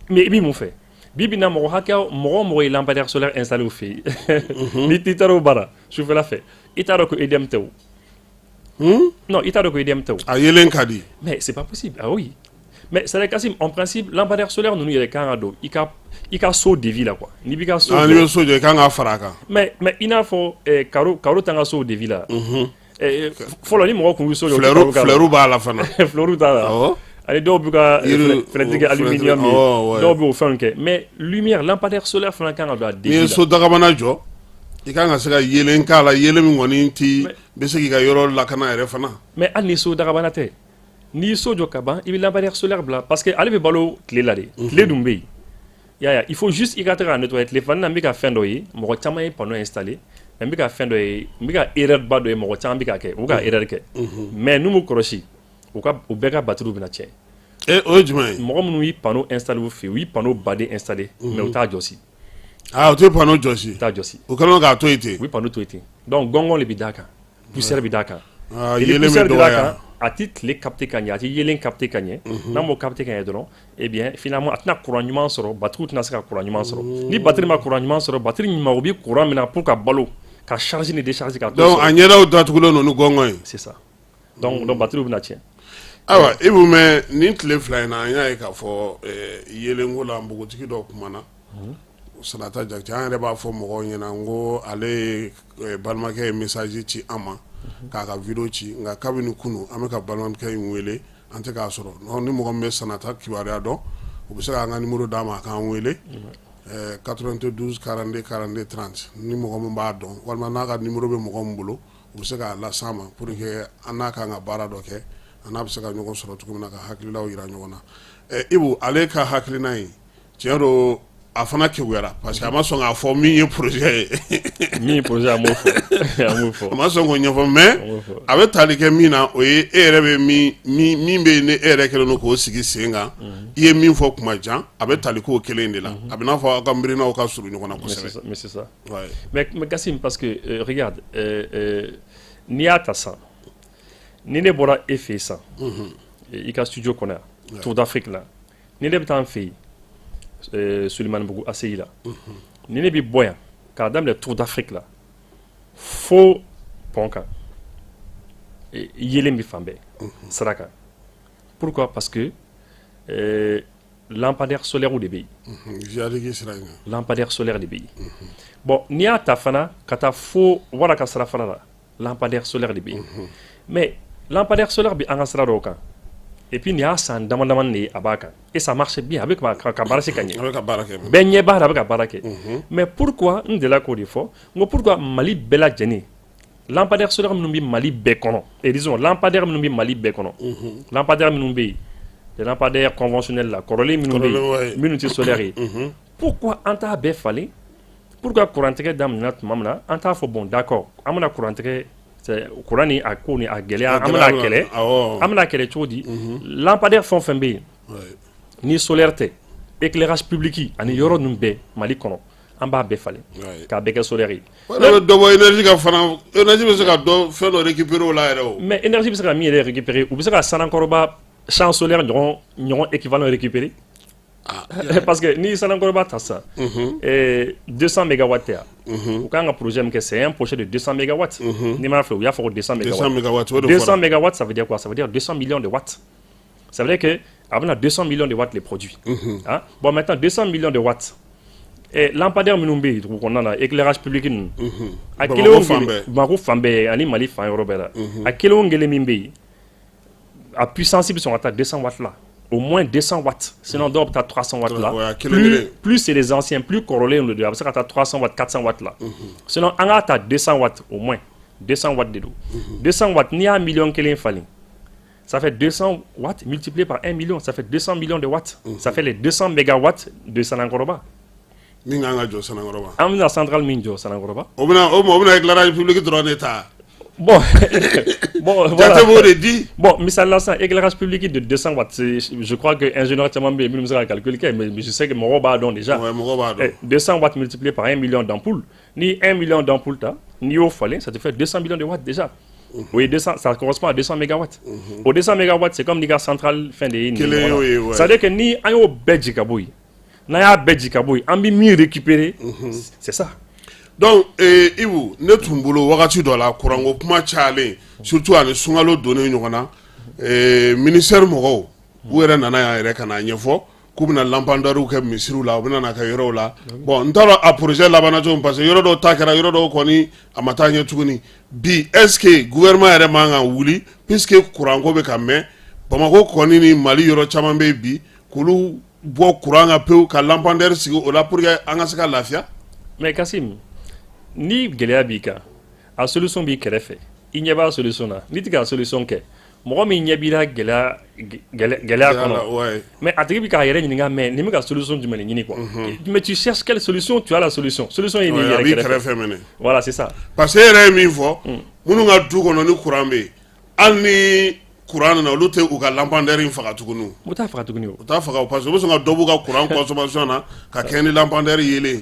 mais bi mon fait Bibi na mo haka mo lampadaire solaire installé au fait ni titaro bara je fais la fait itaro ko edem tew non itaro ko edem tew a yelen kadi mais c'est pas possible ah oui mais c'est la Kassim en principe lampadaire solaire nous il est kanado ika so devi là quoi ni bika so ni so je kanga faraka mais il faut karo tanga so devi là follow ni mo ko so fleuru ba la fana fleuru da allez do buka frédéric aluminium do bu fanke mais lumière lampadaire solaire fana kan do devi ni so daga bana jo ikanga sega yelen kala yelemi ngoni ti besegi ga yoro la kana ere fana mais al ni so daga bana te ni so jo kaba il lampadaire solaire bla parce que allez be balo clé là clé dumbe ya il faut juste ikatra nettoyer les fana mbika fendo yi mo chama yi panneau installé mbika fendo yi mbika erreur ba do mo chama mbika ke uga erreur ke mais nous mo kroshi ou beka batterie bina tien Et o jumɛn mɔgɔ minnu y'i panneau installé u fɛ yen u y'i panneau baden installé mais u t'a jɔsi u tɛ panneau jɔsi u t'a jɔsi u kɛlen k'a to yen ten u bɛ panneau to yen ten donc gɔngɔn de bɛ d'a kan poussière bɛ d'a kan yelen bɛ poussière bɛ d'a dɔgɔya kan a ti tile capter ka ɲɛ a ti yelen capter ka ɲɛ n'a m'o capter ka ɲɛ dɔrɔn eh bien finalement a tɛna courant ɲuman sɔrɔ batterie tɛna se ka courant ɲuman sɔrɔ ni batterie ma courant ɲuman sɔrɔ batterie ɲuman o bɛ courant min na pour ka balo ka charge ni décharge ka to donc a ɲɛdaw datugulen don ni gɔngɔn ye c'est ça donc batterie bɛ na tiɲɛ ayiwa Ibu mɛ nin tile fila in na an y'a ye k'a fɔ yelenko la npogotigi dɔ kumana Sanata Jakite an yɛrɛ b'a fɔ mɔgɔw ɲɛna n ko ale ye balimakɛ ye message ci an ma k'a ka video ci nka kabini kunu an bɛ ka balimakɛ in wele an tɛ k'a sɔrɔ ni mɔgɔ min bɛ Sanata kibaruya dɔn u bɛ se k'an ka numéro d'a ma a k'an wele 92 42 42 30 ni mɔgɔ min b'a dɔn walima n'a ka numéro bɛ mɔgɔ min bolo u bɛ se k'a las'an ma pour que an n'a kan ka baara dɔ kɛ an n'a bɛ se ka ɲɔgɔn sɔrɔ cogo min na ka hakililaw yira ɲɔgɔn na Ibu ale ka hakilina ye tiɲɛ don a fana kewuyara parce que a ma sɔn k'a fɔ min ye projet ye min ye projet a m'o fɔ a ma sɔn k'o ɲɛfɔ mais a bɛ tali kɛ min na o ye e yɛrɛ bɛ min bɛ yen ni e yɛrɛ kɛlen don k'o sigi sen kan i ye min fɔ kuma jan a bɛ tali k'o kelen de la a bɛ n'a fɔ aw ka miirinaw ka surun ɲɔgɔn na kosɛbɛ mais c'est ça mais Kassim parce que regarde n'i y'a ta san ni ne bɔra e fɛ yen san i ka studio kɔnɔ yan Tour d'Afrique la ni ne bɛ taa n fɛ yen Sulemanibugu ACI la ni ne bɛ bɔ yan k'a daminɛ Tour d'Afrique la fo pont kan yelen bɛ fan bɛɛ sira kan pourquoi parce que lampadaire solaire de bɛ yen lampadaire solaire de bɛ yen bon n'i y'a ta fana ka taa fo wara ka sira fana la lampadaire solaire de bɛ yen mais lampadaire solaire bɛ an ka sira dɔw kan et puis nin y'a san dama dama de ye a b'a kan et ça marche bien a bɛ ka baara se ka ɲɛ bɛɛ ɲɛ b'a la a bɛ ka baara kɛ mais pourquoi n delila k'o de fɔ n ko pourquoi Mali bɛɛ lajɛlen lampadaire solaire minnu bɛ Mali bɛɛ kɔnɔ et disons lampadaire minnu bɛ Mali bɛɛ kɔnɔ lampadaire minnu bɛ yen les lampadaires conventionnels la kɔrɔlen minnu bɛ yen minnu tɛ solaire ye pourquoi an t'a bɛɛ falen pourquoi courant tigɛ daminɛna tuma min na an t'a fɔ bon d'accord an bɛna courant tigɛ courant ni a ko ni a gɛlɛya an bɛna kɛlɛ cogo di lampadaire fɛn o fɛn bɛ yen ni solaire tɛ éclairage public ani yɔrɔ ninnu bɛɛ Mali kɔnɔ an b'a bɛɛ falen k'a bɛɛ kɛ solaire ye dɔ bɔ énergie ka fana énergie bɛ se ka fɛn dɔ récupérer o la yɛrɛ o mais énergie bɛ se ka min yɛrɛ récupérer u bɛ se ka Sanankɔrɔba champ solaire ɲɔgɔn équivalent récupérer parce que ni Sanankɔrɔba ta sa 200 mégawatts tɛ yan u kan ka projet min kɛ c'est un projet de 200 mégawatts n'i m'a fɛ u y'a fɔ ko 200 mégawatts ça veut dire quoi ça veut dire 200 millions de watts ça veut dire que a bɛna 200 millions de watts les produits bon maintenant 200 millions de watts lampadaire minnu bɛ yen dugu kɔnɔna na éclairage public ninnu a kelen o kelen Bamakɔ fan bɛɛ ani Mali fan yɔrɔ bɛɛ la a kelen o kelen min bɛ yen a puissance bɛ sɔn ka taa 200 watts là au moins 200 watts sinon dɔw bɛ taa 300 watts là plus c'est les anciens plus kɔrɔlen de don a bɛ se ka taa 300 watts 400 watts là sinon an k'a ta 200 watts au moins 200 watts de don 200 watts n'i y'a miliyɔn kelen falen ça fait 200 watts multiplié par 1 million ça fait 200 millions de watts ça fait les 200 mégawatts de Sanankɔrɔba min kan ka jɔ Sanankɔrɔba an bɛna centrale min jɔ Sanankɔrɔba o bɛna éclairage public dɔrɔn de ta bon voilà. Bon, misalila sisan éclairage public de 200 watts je crois que ingénieur caman bɛ yen minnu bɛ se ka calcul kɛ mais je sais que mɔgɔw b'a dɔn déjà 200 watts multiplié par 1 million d'ampoules ni 1 million d'ampoules ta n'i y'o falen ça te fait 200 millions de watts déjà oui 200 ça correspond à 200 mégawatts au 200 mégawatts c'est comme n'i ka centrale fin de ye nin ye ça veut dire que ni an y'o bɛɛ jigin ka bɔ yen n'a y'a bɛɛ jigin ka bɔ yen an bɛ min récupérer c'est ça. Donc Ibu ne tun bolo wagati dɔ la kuranko kuma cayalen surtout ani sunkalo donnen ɲɔgɔn na ministère mɔgɔw u yɛrɛ nana yan yɛrɛ ka na ɲɛfɔ k'u bɛna lampadaires kɛ misiriw la u bɛna na kɛ yɔrɔw la bon n t'a dɔn a projet labanna cogo min parce que yɔrɔ dɔw ta kɛra yɔrɔ dɔw kɔni a ma taa ɲɛ tuguni bi est-ce que gouvernement yɛrɛ man kan wuli puisque kuranko bɛ ka mɛn Bamako kɔni ni Mali yɔrɔ caman bɛ yen bi k'olu bɔ kuran kan pewu ka lampadaire sigi o la pour que an ka se ka lafiya. Mais Kassim ni gɛlɛya b'i kan a solution b'i kɛrɛfɛ i ɲɛ b'a solution na n'i tɛ ka solution kɛ mɔgɔ min ɲɛ b'i la gɛlɛya kɔnɔ mais a tigi bɛ k'a yɛrɛ ɲininka mais nin bɛ ka solution jumɛn de ɲini quoi mais tu cherches quelle solution tu as la solution ye nin yɛrɛ kɛrɛfɛ minɛ voilà c'est ça parce que e yɛrɛ ye min fɔ minnu ka du kɔnɔ ni courant bɛ yen hali ni courant na olu tɛ u ka lampadaire in faga tuguni u t'a faga tuguni u t'a faga parce que u bɛ sɔn ka dɔ b'u ka courant consommation na ka kɛ ni lampadaire yelen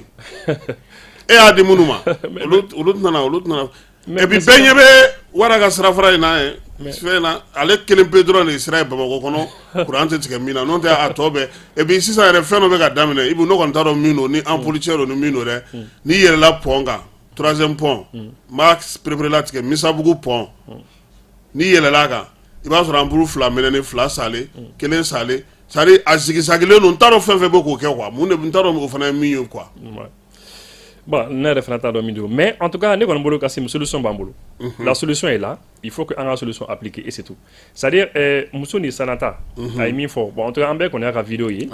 e y'a di minnu ma olu tɛna et puis bɛɛ ɲɛ bɛ wara ka sirafara in na fɛn na ale kelen pe dɔrɔn de sira ye Bamakɔ kɔnɔ courant tɛ tigɛ min na n'o tɛ a tɔ bɛɛ et puis sisan yɛrɛ fɛn dɔ bɛ ka daminɛ Ibu ne kɔni t'a dɔn min don ni ampoule cɛ don ni min don dɛ n'i yɛlɛla pont kan 3e pont n b'a perepere latigɛ Misabugu pont n'i yɛlɛla kan i b'a sɔrɔ ampoule 2 mɛnɛnen 2 salen 1 salen c'est à dire a sigisagilen don n t'a dɔn fɛn fɛn bɛ k'o kɛ quoi mun de n t'a dɔn o fana ye min ye quoi. Bon, ne yɛrɛ t'a dɔn min don mais en tout cas ne kɔni bolo Kassim solution b'an bolo la solution est là il faut que an ka solution appliquer et c'est tout c'est à dire muso ni Sanata a ye min fɔ bon en tout cas an bɛɛ kɔni y'a ka vidéo ye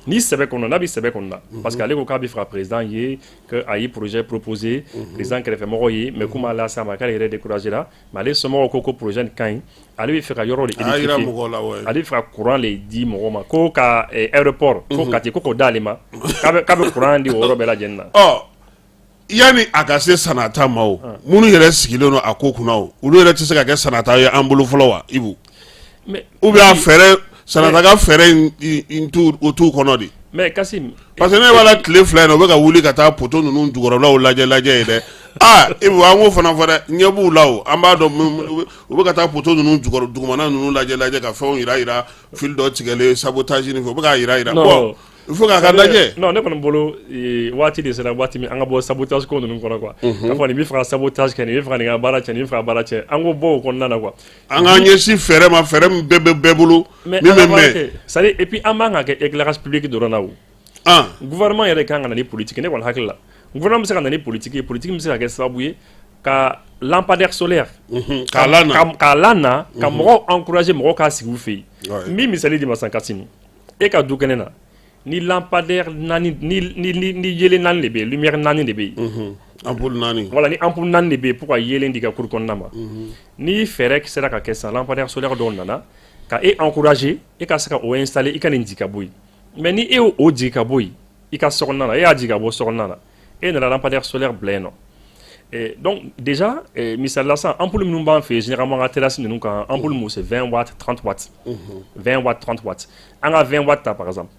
ni sɛbɛ kɔnɔ n'a bɛ sɛbɛ kɔnɔ na parce que ale ko k'a bɛ fɛ ka président ye que a ye projet proposé président kɛrɛfɛmɔgɔw ye mais komi a lase a ma k'ale yɛrɛ découragé la mais ale somɔgɔw ko projet nin ka ɲi ale bɛ fɛ ka yɔrɔ de électrifier ale bɛ fɛ ka courant de di mɔgɔw ma ko ka aéroport ko Kati ko k'o d'ale ma k'a bɛ courant di o yɔrɔ bɛɛ lajɛlen na. Yani a ka se Sanata ma o minnu yɛrɛ sigilen don a ko kunna o olu yɛrɛ tɛ se ka kɛ Sanata ye an bolo fɔlɔ wa Ibu ou bien fɛrɛ Sanata ka fɛrɛ in o t'u kɔnɔ de mais Kassim parce que ne b'a la tile fila in na u bɛ ka wuli ka taa poto ninnu jukɔrɔlaw lajɛ ye dɛ Ibu an k'o fana fɔ dɛ ɲɛ b'u la o an b'a dɔn u bɛ ka taa poto ninnu dugumana ninnu lajɛ ka fɛnw yira fil dɔ tigɛlen sabotage ni fɛ u bɛ k'a yira bon il faut k'a ka lajɛ non ne kɔni bolo waati de sera waati min an ka bɔ sabotage ko ninnu kɔnɔ quoi k'a fɔ nin bɛ fɛ ka sabotage kɛ nin bɛ fɛ ka nin ka baara cɛ nin bɛ fɛ ka baara cɛ an k'o bɔ o kɔnɔna na quoi an k'an ɲɛsin fɛɛrɛ ma fɛɛrɛ min bɛɛ bɛ bɛɛ bolo min bɛ mɛn c'est à dire et puis an b'an ka kɛ éclairage public dɔrɔn na o gouvernement yɛrɛ kan ka na ni politique ne kɔni hakili la gouvernement bɛ se ka na ni politique ye politique bɛ se ka kɛ sababu ye ka lampadaire solaire k'a lana ka mɔgɔw encourager mɔgɔw k'a sigi u fɛ yen n bɛ misali di ma sisan Kassim e ka du kɛnɛ na ni lampadaire naani ni yelen naani de bɛ yen lumière naani de bɛ yen ampoule naani voilà ni ampoule naani de bɛ yen pour ka yelen di ka cour kɔnɔna ma ni fɛɛrɛ sera ka kɛ sisan lampadaire solaire dɔw nana ka e encourager e ka se ka o installer i ka nin jigi ka bɔ yen mais ni e y'o jigi ka bɔ yen i ka so kɔnɔna na e y'a jigi ka bɔ so kɔnɔna na e nana lampadaire solaire bila yen nɔ donc déjà misali la sisan ampoule minnu b'an fɛ yen généralement an ka terrasse ninnu kan ampoule mun c'est 20 watts 30 watts 20 watts 30 watts an ka 20 watts ta par exemple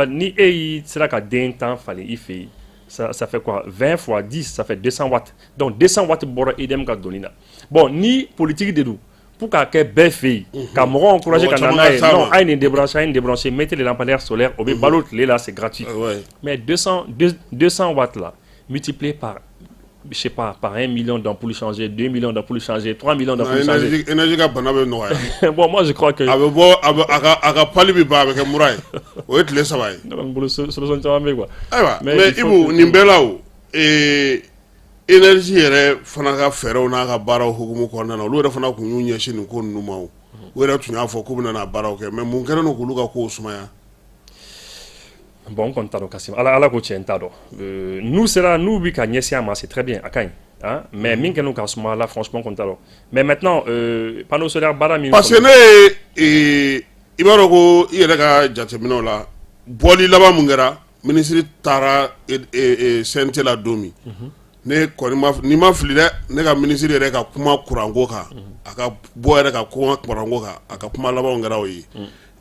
ni e sera ka den tan falen i fɛ yen ça fait quoi 20 fois 10 ça fait 200 watts donc 200 watts bɔra EDM ka donni na bon ni politique de don pour k'a kɛ bɛɛ fɛ yen ka mɔgɔw encourager ka na n'a ye non a ye nin débrancher mettez les lampadaires solaires o bɛ balo tile la c'est gratuit mais 200 watts là multiplié par je sais pas, par 1 million d'ampoules changées, 2 millions d'ampoules changées, 3 millions d'ampoules changées. Énergie ka bana bɛ nɔgɔya. Bon, moi je crois que. A bɛ bɔ a ka pali bɛ ban a bɛ kɛ mura ye. O ye tile 3 ye. Ne kɔni bolo solution caman bɛ yen quoi. Ayiwa mais Ibu nin bɛɛ la o énergie yɛrɛ fana ka fɛɛrɛw n'a ka baaraw hukumu kɔnɔna na olu yɛrɛ fana tun y'u ɲɛsin nin ko ninnu ma o. U yɛrɛ tun y'a fɔ k'u bɛna baaraw kɛ mais mun kɛlen don k'olu ka kow sumaya. Bon, on compte Kassim. Ala ko tiɲɛ t'a dɔn. Nous bi ka ɲɛsin a ma c'est très bien a ka ɲi. Hein? Mais min kɛlen ka suma la franchement on t'a dɔn. Mais maintenant panneau solaire baara min. Parce que ne i b'a dɔn ko i yɛrɛ ka jateminɛw la bɔli laban mun kɛra ministre taara CNT la don min. Ne kɔni ni ma fili dɛ ne ka ministre yɛrɛ ka kuma kuranko kan a ka bɔ yɛrɛ ka kuma kuranko kan a ka kuma labanw kɛra o ye.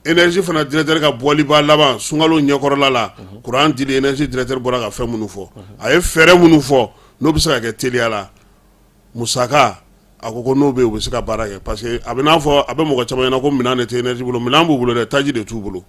Énergie fana directeur ka bɔli ba laban sunkalo ɲɛkɔrɔla la courant dili énergie directeur bɔra ka fɛn minnu fɔ a ye fɛɛrɛ minnu fɔ n'o bɛ se ka kɛ teliya la musaka a ko n'o bɛ yen u bɛ se ka baara kɛ parce que a bɛ n'a fɔ a bɛ mɔgɔ caman ɲɛna ko minɛn de tɛ énergie bolo minɛn b'u bolo dɛ taji de t'u bolo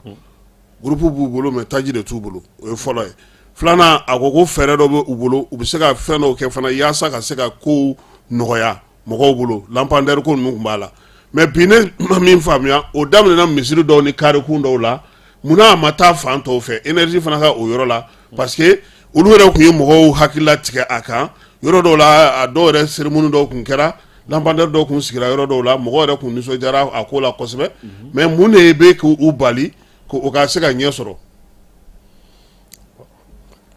groupe b'u bolo mais taji de t'u bolo o ye fɔlɔ ye filanan a ko fɛɛrɛ dɔ bɛ u bolo u bɛ se ka fɛn dɔw kɛ fana yaasa ka se ka kow nɔgɔya mɔgɔw bolo lampadaire ko ninnu tun b'a la mais bi ne ma min faamuya o daminɛna misiri dɔw ni carré-kun dɔw la munna a ma taa fan tɔw fɛ énergie fana ka o yɔrɔ la parce que olu yɛrɛ tun ye mɔgɔw hakilila tigɛ a kan yɔrɔ dɔw la a dɔw yɛrɛ cérémonie dɔw tun kɛra lampadaire dɔw tun sigira yɔrɔ dɔw la mɔgɔw yɛrɛ tun nisɔndiyara a ko la kosɛbɛ mais mun de bɛ k'u bali k'o ka se ka ɲɛ sɔrɔ.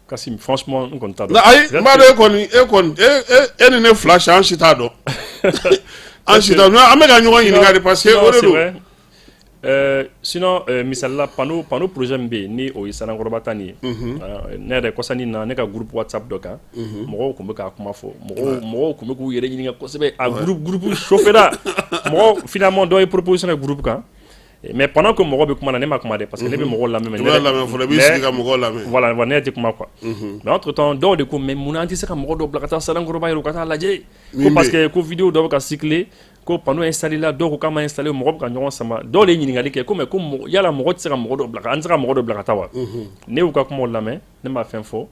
Kassim franchement n kɔni t'a dɔn. ayi n b'a dɔn e ni ne fila si an si t'a dɔn. An bɛ ka ɲɔgɔn ɲininka de parce que o de don Sinon misalila panneau projet min bɛ yen ni o ye Sanankɔrɔba ta nin ye ne yɛrɛ kɔsani na ne ka groupe WhatsApp dɔ kan mɔgɔw tun bɛ k'a kuma fɔ mɔgɔw tun bɛ k'u yɛrɛ ɲininka kosɛbɛ a groupe chauffera mɔgɔw finalement dɔ ye proposition kɛ groupe kan mais pendant que mɔgɔ bɛ kuma na ne ma kuma dɛ parce que ne bɛ mɔgɔw lamɛn mais voilà ne tɛ kuma quoi mais entre temps dɔw de ko mais mun na an tɛ se ka mɔgɔ dɔ bila ka taa Sanankɔrɔba yɛrɛ u ka taa lajɛ ko parce que ko vidéo dɔ bɛ ka circuler ko panneau installé la dɔw ko k'a ma installé mɔgɔ bɛ ka ɲɔgɔn sama dɔw de ye ɲininkali kɛ ko mais ko yala mɔgɔ tɛ se ka mɔgɔ dɔ bila an tɛ se ka mɔgɔ dɔ bila ka taa wa ne y'u ka kumaw lamɛn ne ma fɛn fɔ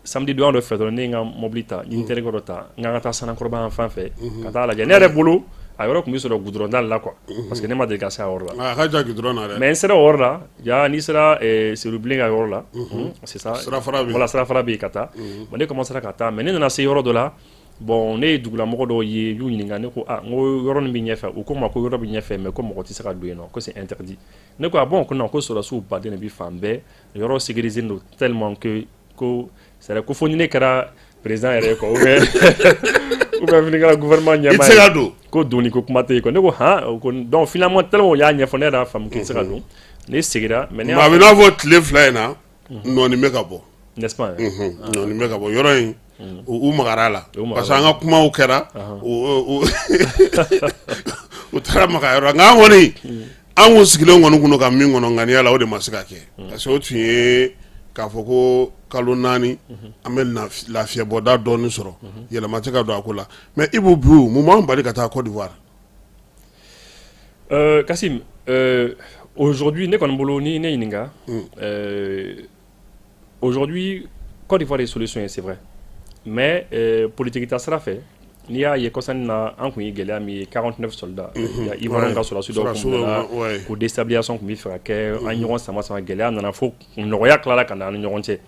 samedi donya dɔ fɛ dɔrɔn ne ye n ka mobili ta n ye n terikɛ dɔ ta n ka taa Sanankɔrɔba yan fan fɛ ka taa lajɛ ne yɛrɛ bolo a yɔrɔ tun bɛ sɔrɔ goudron dalle la quoi parce que ne ma deli ka se a yɔrɔ la a ka jan goudron na dɛ mais n sera o yɔrɔ la ja n'i sera Serubilen ka yɔrɔ la c'est ça sirafara bɛ voilà sirafara bɛ yen ka taa bon ne commencera ka taa mais ne nana se yɔrɔ dɔ la bon ne ye dugulamɔgɔ dɔw ye y'u ɲininka ne ko n ko yɔrɔ nin bɛ ɲɛfɛ u ko n ma ko yɔrɔ bɛ ɲɛfɛ mais ko mɔgɔ tɛ se ka don yen nɔ ko c'est interdit ne ko bon ko non ko sɔrɔsiw baden de bɛ fan bɛɛ yɔrɔ sécurisé don tellement que ko c'est vrai ko fo ni ne kɛra président yɛrɛ ye quoi ou bien fini kɛra gouvernement ɲɛmaa ye i tɛ se ka don ko doni ko kuma tɛ yen quoi ne ko donc finalement tellement o y'a ɲɛfɔ ne yɛrɛ y'a faamu k'i tɛ se ka don ne segira mais a bɛ n'a fɔ tile fila in na nɔɔni bɛ ka bɔ n'est-ce pas nɔɔni bɛ ka bɔ yɔrɔ in u magara la parce que an ka kumaw kɛra u taara maga yɔrɔ nka an kɔni an kun sigilen kɔni kun ka min kɔnɔ ŋaniya la o de ma se ka kɛ parce que o tun ye k'a fɔ ko kalo 4 an bɛ lafiyabɔda dɔɔni sɔrɔ yɛlɛma tɛ ka don a ko la mais Ibou Biou mun b'an bali ka taa Côte d'Ivoire Kassim aujourd'hui ne kɔni bolo ni ne ɲininka aujourd'hui Côte d'Ivoire ye solution ye c'est vrai mais politique ta sira fɛ n'i y'a ye kɔsani na an kun ye gɛlɛya min ye 49 soldats Ivoirien ka sɔrɔdasi dɔw kun bila ko déstabilisation kun bɛ fɛ ka kɛ an ɲɔgɔn sama gɛlɛya nana fo nɔgɔya tilala ka na an ni ɲɔgɔn cɛ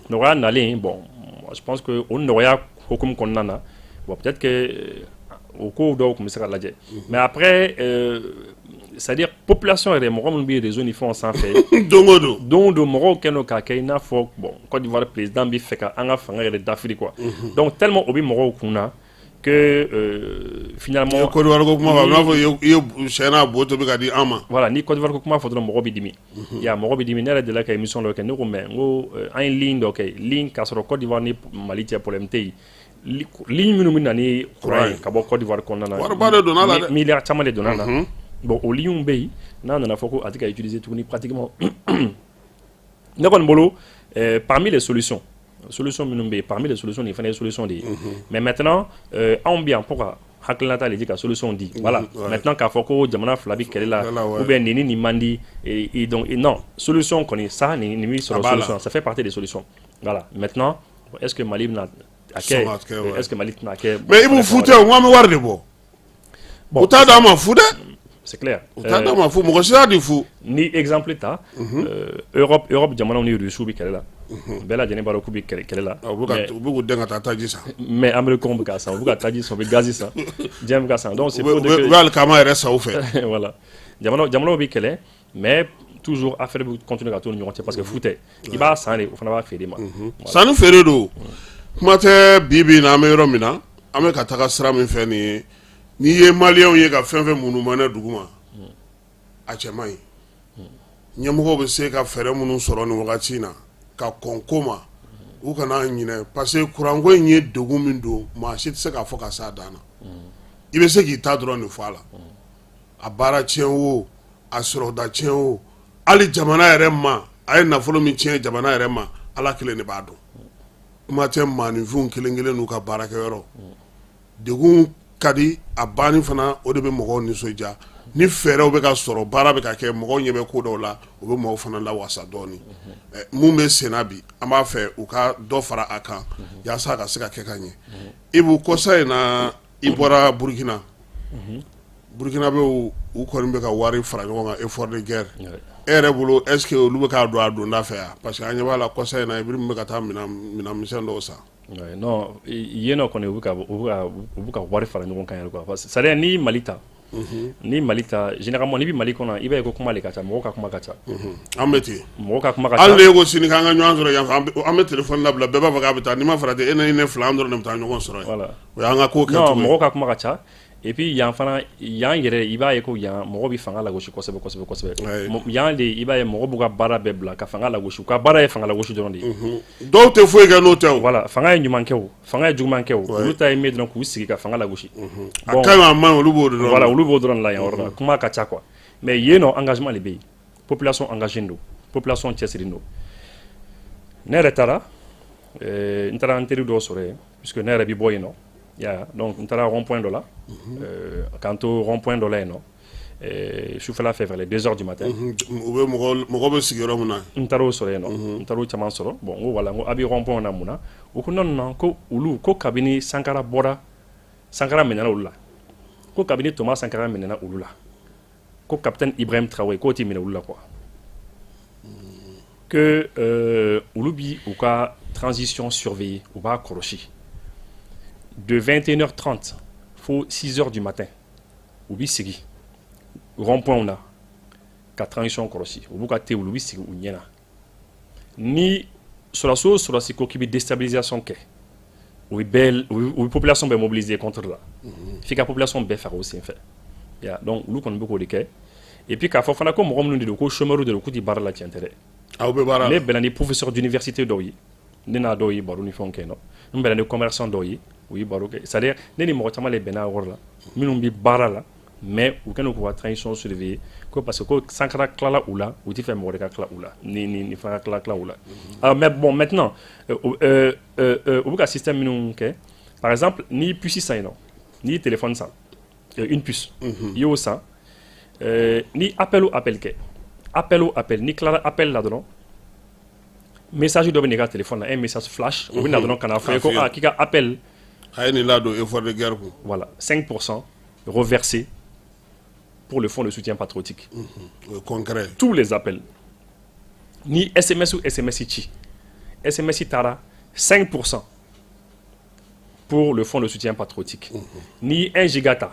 nɔgɔya nalen bon je pense que o nɔgɔya hukumu kɔnɔna na bon peut-être que o kow dɔw kun bɛ se ka lajɛ mais après c'est-à-dire population yɛrɛ mɔgɔ minnu bɛ réseau ni fɛnw sanfɛ don o don mɔgɔw kɛlen don k'a kɛ i n'a fɔ bon Côte d'Ivoire président bɛ fɛ ka an ka fanga yɛrɛ dafiri quoi donc tellement o bɛ mɔgɔw kun na que finalement Côte d'Ivoire ko kuma b'a n'a fɔ i ye sɛ n'a bo tobi ka di an ma voilà ni Côte d'Ivoire ko kuma fɔ dɔrɔn mɔgɔ bɛ dimi mɔgɔ bɛ dimi ne yɛrɛ delila ka émission dɔ kɛ ne ko mais n ko an ye ligne dɔ kɛ ligne k'a sɔrɔ Côte d'Ivoire ni Mali cɛ problème tɛ yen ligne minnu bɛ na ni courant ye ka bɔ Côte d'Ivoire kɔnɔna na wariba de donna la dɛ miliyari caman de donna la bon o ligne bɛ yen n'a nana fɔ ko a tɛ ka utiliser tuguni pratiquement ne kɔni bolo parmi les solutions minnu bɛ yen parmi les solutions nin fana ye solution de ye mais maintenant anw bɛ yan pour ka hakilinata de di ka solution di voilà maintenant k'a fɔ ko jamana fila bɛ kɛlɛ la ou bien nin ni nin man di donc non solution kɔni ça nin bɛ sɔrɔ solution ça fait partie des solutions voilà maintenant est-ce que Mali bɛna a kɛ est-ce que Mali tɛna a kɛ mais i b'u fu tɛ o n ko an bɛ wari de bɔ u t'a d'an ma fu dɛ c'est clair u t'a d'an ma fu mɔgɔ si t'a di fu ni exemple ta Europe jamanaw ni Rusiw bɛ kɛlɛ la bɛɛ lajɛlen b'a dɔn k'u bɛ kɛlɛ la u bɛ k'u den ka taa taji san mais Américains bɛ k'a san u bɛ ka taji san u bɛ gazi san diɲɛ bɛ ka san donc c'est pour dire que u bɛ alikama yɛrɛ san u fɛ voilà jamanaw bɛ kɛlɛ mais toujours affaire bɛ continuer ka to ni ɲɔgɔn cɛ parce que fu tɛ i b'a san de o fana b'a feere ma sanni feere don kuma tɛ bi na an bɛ yɔrɔ min na an bɛ ka taga sira min fɛ nin ye n'i ye maliyɛnw ye ka fɛn fɛn minnu mɛnɛ dugu ma a cɛ man ɲi ɲɛmɔgɔw bɛ se ka fɛɛrɛ minnu sɔrɔ nin wagati in na ka kɔn ko ma u kana ɲinɛ parce que kuranko in ye degun min don maa si tɛ se k'a fɔ ka s'a dan na i bɛ se k'i ta dɔrɔn de fɔ a la a baara tiɲɛ o a sɔrɔda tiɲɛ o hali jamana yɛrɛ ma a ye nafolo min tiɲɛ jamana yɛrɛ ma Ala kelen de b'a dɔn kuma tɛ maaninfinw kelen kelen n'u ka baarakɛyɔrɔ degun ka di a banni fana o de bɛ mɔgɔw nisɔndiya ni fɛɛrɛw bɛ ka sɔrɔ baara bɛ ka kɛ mɔgɔw ɲɛ bɛ ko dɔw la o bɛ mɔgɔw fana lawasa dɔɔni mun bɛ senna bi an b'a fɛ u ka dɔ fara a kan yaasa a ka se ka kɛ ka ɲɛ Ibou kɔsa in na i bɔra Burkina bɛ u kɔni bɛ ka wari fara ɲɔgɔn kan effort de guerre e yɛrɛ bolo est-ce que olu bɛ k'a don a donda fɛ yan parce que an ɲɛ b'a la kɔsa in na Ibrahim bɛ ka taa minɛnmisɛn dɔw san non yen nɔ kɔni u bɛ ka wari fara ɲɔgɔn kan yɛrɛ quoi parce que c'est à dire ni Mali ta généralement ni bɛ Mali kɔnɔ i b'a ye ko kuma de ka ca mɔgɔw ka kuma ka ca an bɛ ten mɔgɔw ka kuma ka ca hali ne ko sini k'an ka ɲɔgɔn sɔrɔ yan an bɛ téléphone labila bɛɛ b'a fɔ k'a bɛ taa n'i ma farati e ni ne fila an dɔrɔn de bɛ taa ɲɔgɔn sɔrɔ yen voilà o y'an ka ko kɛ non mɔgɔw ka kuma ka ca et puis yan fana yan yɛrɛ i b'a ye ko yan mɔgɔ bɛ fanga lagosi kosɛbɛ yan de i b'a ye mɔgɔ b'u ka baara bɛɛ bila ka fanga lagosi u ka baara ye fanga lagosi dɔrɔn de ye dɔw tɛ foyi kɛ n'o tɛ o voilà fanga ye ɲuman kɛ o fanga ye juguman kɛ o olu ta ye min dɔrɔn k'u sigi ka fanga lagosi a ka ɲi a man ɲi olu b'o dɔrɔn voilà olu b'o dɔrɔn la yan yɔrɔ la kuma ka ca quoi mais yen nɔ engagement de bɛ yen population engagée don population cɛsirilen don ne yɛrɛ taara n taara n teri dɔw sɔrɔ yen puisque ne yɛrɛ bɛ bɔ yen nɔ donc n taara rond point dɔ la k'an to rond point dɔ la yen nɔ sufɛla fɛ vers les 2 heures du matin mɔgɔ bɛ sigi yɔrɔ min na n taara o sɔrɔ yen nɔ n taara o caman sɔrɔ bon n ko wala n ko a bɛ rond point na mun na u ko non ko olu ko kabini Sankara minɛna olu la ko kabini Thomas Sankara minɛna olu la ko capitaine Ibrahim Traoré k'o tɛ minɛ olu la quoi que olu bi u ka transition surveillée u b'a kɔlɔsi de 21h30 fo 6h du matin u bi sigi rond-point na ka transition kɔlɔsi u b'u ka te olu bi sigi u ɲɛna ni sɔrɔdasi o sɔrɔdasi ko k'i bɛ déstabilisation kɛ u bɛ population bɛɛ mobiliser contre la f'i ka population bɛɛ faga o senfɛ donc olu kɔni bɛ k'o de kɛ et puis k'a fɔ fana ko mɔgɔ minnu de don ko chômeurs de don k'u tɛ baara la tiɲɛ tɛ dɛ aw bɛ baara la ne bɛnna ni professeur d'université dɔw ye ne n'a dɔw ye baro ni fɛnw kɛ nɔ n bɛnna ni commerçant dɔw ye u ye baro kɛ c'est à dire ne ni mɔgɔ caman de bɛnna a yɔrɔ la minnu bɛ baara la mais u kɛlen k'u ka transition surveiller ko parce que ko Sankara tilala u la u tɛ fɛ mɔgɔ de ka tila u la ni fana ka tila u la alors mais bon maintenant u bɛ ka système minnu kɛ par exemple ni puce san yen nɔ n'i ye téléphone san une puce i y'o san ni appel o appel kɛ appel ni tilala appel la dɔrɔn message dɔ bɛ n'i ka téléphone la un message flash o bɛ na dɔrɔn ka na fɔ ye ko k'i ka appel a ye nin ladon effort de guerre kun voilà 5% reversé pour le fonds de soutien patriotique concret tous les appels ni SMS ou SMS ci SMS tara 5% pour le fonds de soutien patriotique ni 1 gigata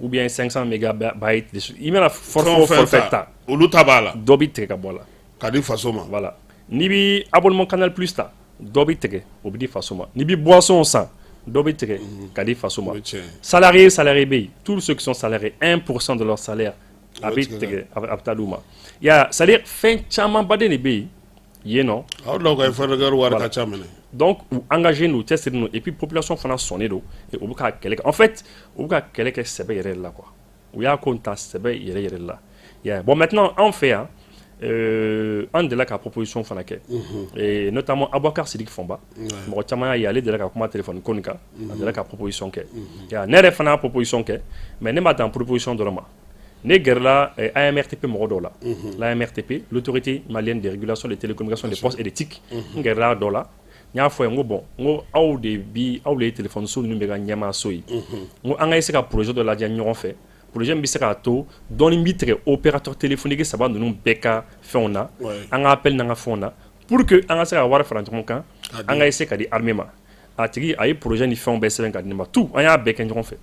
ou bien 500 mégabytes il mena forfait ta olu ta b'a la dɔ bi tigɛ ka bɔ a la ka di faso ma voilà ni bi abonnement canal plus ta dɔ bi tigɛ o bi di faso ma ni bi boisson san dɔ bi tigɛ ka di faso ma salarié bɛ yen tous ceux qui sont salariés 1% de leur salaire a bɛ tigɛ a bɛ taa d'u ma c'est-à-dire fɛn camanbaden de bɛ yen yen nɔ aw dɔw ka effort de guerre wari ka ca minɛ donc u engagé nous cɛsiri nous et puis population fana sɔnnen don et u bɛ ka kɛlɛ kɛ en fait u bɛ ka kɛlɛ kɛ sɛbɛ yɛrɛ de la quoi u y'a ko ta sɛbɛ yɛrɛ de la bon maintenant anw fɛ yan an delila ka proposition fana kɛ et notamment Aboubacar Sidiki Fonba mɔgɔ caman y'a ye ale delila ka kuma téléphone ko nin kan a delila ka proposition kɛ ne yɛrɛ fana y'a proposition kɛ mais ne ma dan proposition dɔrɔn ma ne gɛrɛla AMRTP mɔgɔ dɔw la l'AMRTP l'autorité malienne de régulation des télécommunications des postes et des TIC n gɛrɛla dɔw la n y'a fɔ ye n ko bon n ko aw de ye téléphone so ninnu bɛ ka ɲɛmaa so ye n ko an ka essayer ka projet dɔ lajɛ ɲɔgɔn fɛ projet min bɛ se k'a to dɔɔni bɛ tigɛ opérateur téléphonique saba ninnu bɛɛ ka fɛnw na an ka appel n'an ka fɛnw na pour que an ka se ka wari fara ɲɔgɔn kan an ka essayer ka di armée ma a tigi a ye projet ni fɛnw bɛɛ sɛbɛn ka di ne ma tout an y'a bɛɛ kɛ ɲɔgɔn fɛ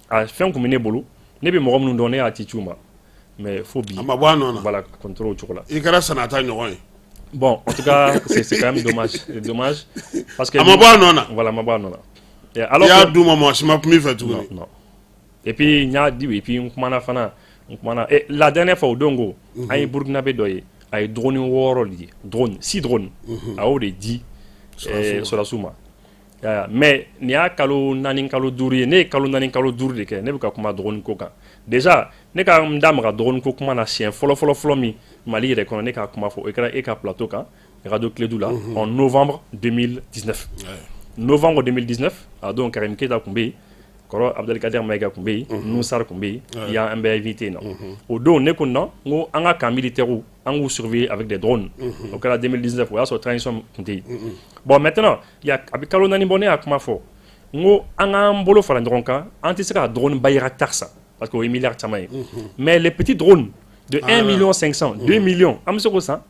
a fɛn kun bɛ ne bolo ne bɛ mɔgɔ minnu dɔn ne y'a ci ci u ma mais fo bi a ma bɔ a nɔ na voilà contrôle o cogo la i kɛra sanata ɲɔgɔn ye bon en tout cas c'est quand même dommage parce que a ma bɔ a nɔ na voilà a ma bɔ a nɔ na i y'a d'u ma mɔgɔ si ma kum'i fɛ tuguni non et puis n y'a dit et puis n kumana fana et la dernière fois o don ko an ye burkinabé dɔ ye a ye drone 6 de ye drone 6 drone a y'o de di sɔrɔdasiw ma mais nin y'a kalo 4 kalo 5 ye ne ye kalo 4 kalo 5 de kɛ ne bɛ ka kuma drone ko kan déjà ne ka n da maga drone ko kuma na siɲɛ fɔlɔ min Mali yɛrɛ kɔnɔ ne k'a kuma fɔ o kɛra e ka plateau kan radio Clédou la en novembre 2019 novembre 2019 a don Karim Keita tun bɛ yen kɔrɔ Abdelkader Maïga tun bɛ yen Nusar tun bɛ yen yan an bɛ invité yen nɔ o don ne ko non n ko an ka camp militaires an k'u surveiller avec des drones o kɛra 2019 o y'a sɔrɔ transition tun tɛ yen bon maintenant a bɛ kalo 4 bɔ ne y'a kuma fɔ n ko an k'an bolo fara ɲɔgɔn kan an tɛ se ka drone Bayraktar san parce que o ye milliard caman ye mais les petits drones de 1,5 million 2 millions an bɛ se k'o san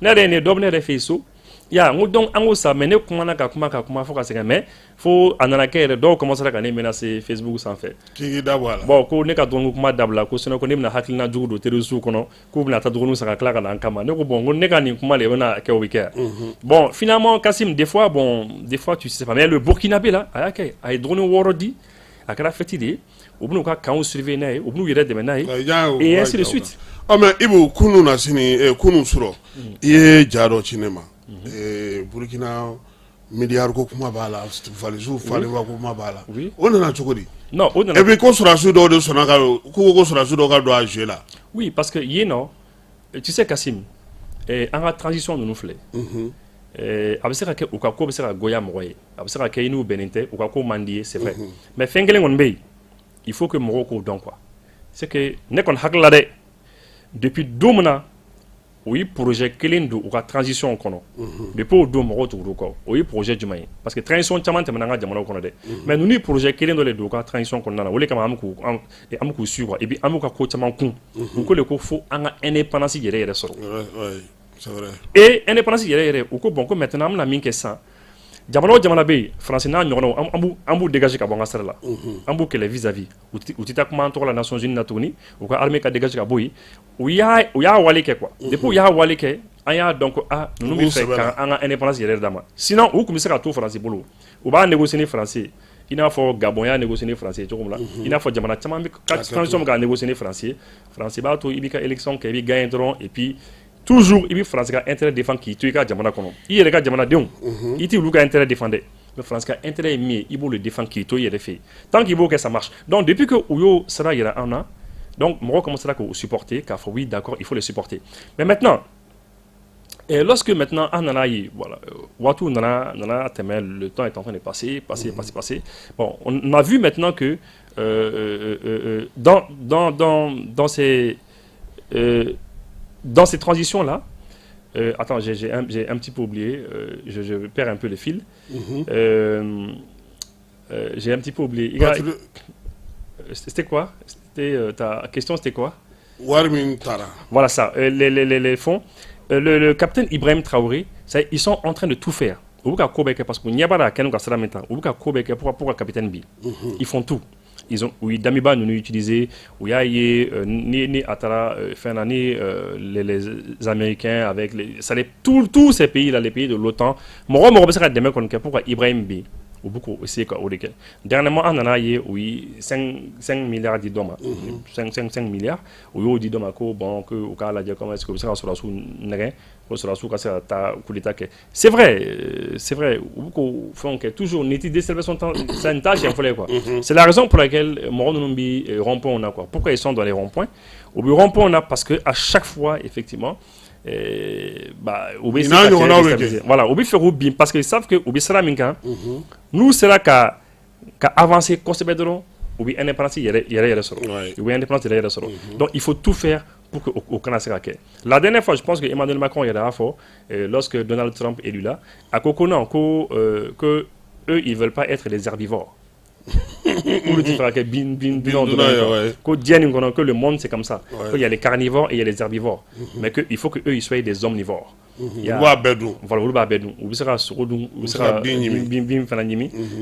ne yɛrɛ ye nin dɔ bɛ ne yɛrɛ fɛ yen so n ko donc an k'o san mais ne kumana ka kuma fo ka sɛgɛn mais fo a nana kɛ yɛrɛ dɔw commencera ka ne menacer Facebook sanfɛ k'i da bɔ a la bon ko ne ka drone kuma dabila ko sinon ko ne bɛna hakilina jugu don terroriste kɔnɔ k'u bɛna taa drone san ka tila ka na an kama ne ko bon ko ne ka nin kuma de bɛna kɛ o bɛ kɛ bon finalement Kassim des fois tu sais pas mais le Burkinabé là a y'a kɛ a ye drone 6 di a kɛra fɛti de ye u bɛn'u ka kanw surveiller n'a ye u bɛn'u yɛrɛ dɛmɛ n'a ye et ainsi de suite. Mais Ibu kunu na sini kunu sɔrɔ i ye ja dɔ ci ne ma Burkina miliyari ko kuma b'a la valise falen ko kuma b'a la o nana cogo di? Non o nana et puis ko sɔrɔdasiw dɔw de sɔnna ka ko sɔrɔdasiw dɔw ka don a jeu la. Oui parce que yen nɔ tu sais Kassim an ka transition ninnu filɛ a bɛ se ka kɛ u ka ko bɛ se ka goya mɔgɔ ye a bɛ se ka kɛ i n'u bɛnnen tɛ u ka ko man di ye c'est vrai mais fɛn kelen kɔni bɛ yen il faut que mɔgɔw k'o dɔn quoi c'est que ne kɔni hakili la dɛ depuis don min na o ye projet kelen don u ka transition kɔnɔ depuis o don mɔgɔw tugura kɔ o ye projet jumɛn ye parce que transition caman tɛmɛna an ka jamanaw kɔnɔ dɛ mais ninnu ye projet kelen dɔ de don u ka transition kɔnɔna na o de kama an bɛ k'u suivre quoi et puis an b'u ka ko caman kun u ko de ko fo an ka indépendance yɛrɛ yɛrɛ sɔrɔ c'est vrai et indépendance yɛrɛ yɛrɛ u ko bon ko maintenant an bɛna min kɛ sisan jamana o jamana bɛ yen faransi n'a ɲɔgɔnnaw an b'u dégager ka bɔ an ka sira la an b'u kɛlɛ vis-à-vis u tɛ taa kuma an tɔgɔ la Nations Unies na tuguni u ka armée ka dégager ka bɔ yen u y'a wale kɛ quoi depuis u y'a wale kɛ an y'a dɔn ko ninnu bɛ fɛ k'an ka indépendance yɛrɛ d'a ma sinon u tun bɛ se ka to faransi bolo u b'a négocier ni faransi i n'a fɔ Gabon y'a négocier ni faransi ye cogo min na i n'a fɔ jamana caman bɛ transition bɛ ka négocier ni faransi ye faransi b'a to i b'i ka élection kɛ i bɛ gagner dɔrɔn et puis toujours i bɛ faransi ka intérêt défend k'i to i ka jamana kɔnɔ i yɛrɛ ka jamanadenw i t'i olu ka intérêt défend dɛ mais faransi ka intérêt ye min ye i b'o le défend k'i to i yɛrɛ fɛ yen tant qu'il b'o kɛ ça marche donc depuis que u y'o sira yira an na donc mɔgɔw commencera k'o supporter k'a fɔ oui d'accord il faut le supporter mais maintenant lorsque maintenant an nana ye voilà waatiw nana tɛmɛ le temps est en train de passer bon on a vu maintenant que dans ces transitions-là, attends, j'ai un petit peu oublié, je perds un peu le fil. J'ai un petit peu oublié. C'était quoi? Ta question, c'était quoi? Voilà ça, les fonds. Le capitaine Ibrahim Traoré, ils sont en train de tout faire. Parce qu'il n'y a pas de pour le capitaine B. Ils font tout. Ils ont, oui, Damiba nous utilisé, où il y a ni Atara, les Américains avec tous ces pays là, les pays de l'OTAN. Moi, je sais que pourquoi Ibrahim B. Ou beaucoup aussi au lesquels. Dernièrement, on en a eu, oui, 5 milliards de dollars, 5 milliards, où il dit bon, que au cas là, comment est-ce que ça sera sous n'rien, que sera sous casser ta coup d'état. C'est vrai, beaucoup font que toujours n'était décélébration c'est une tâche il quoi. C'est la raison pour laquelle Moronumbi rond-point on a quoi. Pourquoi ils sont dans les ronds-points? Au but rond-point on a parce que à chaque fois effectivement. Voilà, Obi fait bien parce qu'ils savent que Obi sera minka. Nous sera qu'à avancer conséquemment. Obi indépendance donc il faut tout faire pour que au Canada. La dernière fois, je pense que Emmanuel Macron il a fort lorsque Donald Trump est élu là, à Kokona que eux ils veulent pas être des herbivores. Pour le dire que le monde c'est comme ça. Il y a les carnivores et il y a les herbivores. Mais il faut qu'eux ils soient des omnivores.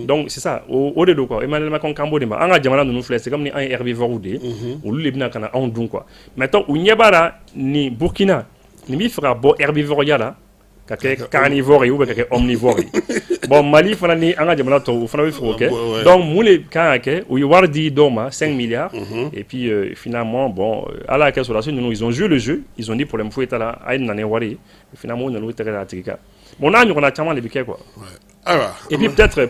Donc c'est ça. Au de quoi Emmanuel Macron c'est comme un herbivore ou des ou les quoi. Maintenant où n'y a pas ni Burkina ni fera beau herbivore là. Carnivore ou omnivore. Bon, Mali, donc, moulé, où il y a dit 5 milliards, et puis finalement, bon, à la caisse ils ont joué le jeu, ils ont dit pour les mfouets là, finalement, on a eu la tika. Bon, on a tellement les biquets quoi. Et puis peut-être,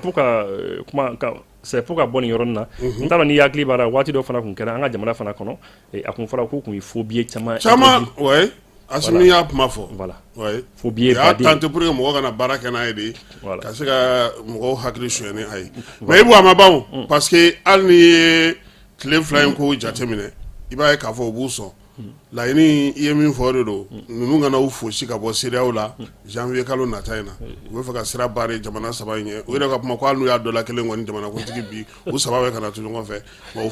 c'est pourquoi bon, il y a un y a clibara, wati do fana kunkera, anga jamana fana kono, et à confara il faut bien chama, ouais. Asimi ya kuma fɔ voilà ouais faut bien tenter pour que mɔgɔ kana baara kɛ n'a ye de ka se ka mɔgɔw hakili sonya ni a ye mais i bɔ a ma ban parce que hali ni ye tile fila in ko jateminɛ i b'a ye k'a fɔ u b'u sɔn laɲini i ye min fɔ de don ninnu kana u fosi ka bɔ CEDEAO la janvier kalo nata in na u bɛ fɛ ka sira baare jamana saba in ye u yɛrɛ ka kuma ko hali n'u y'a dɔ la kelen kɔni jamanakuntigi bi u saba bɛ kana to ɲɔgɔn fɛ bon u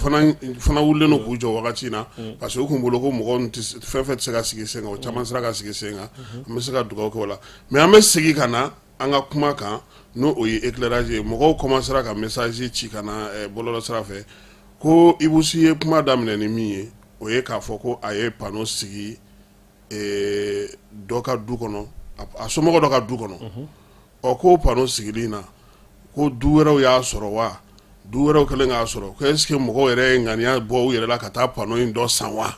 fana wulilen don k'u jɔ wagati in na parce que u kun bolo ko mɔgɔ fɛn fɛn tɛ se ka sigi sen kan o caman sera ka sigi sen kan an bɛ se ka dugawu kɛ o la mais an bɛ segin ka na an ka kuma kan n'o o ye éclairage ye mɔgɔw commencera ka message ci ka na bɔlɔlɔ sira fɛ ko Ibusi ye kuma daminɛ ni min ye o ye k'a fɔ ko a ye panneau sigi dɔ ka du kɔnɔ a somɔgɔ dɔ ka du kɔnɔ ɔ ko panneau sigili in na ko du wɛrɛw y'a sɔrɔ wa du wɛrɛw kɛlen k'a sɔrɔ ko est ce que mɔgɔw yɛrɛ ye ŋaniya bɔ u yɛrɛ la ka taa pano in dɔ san wa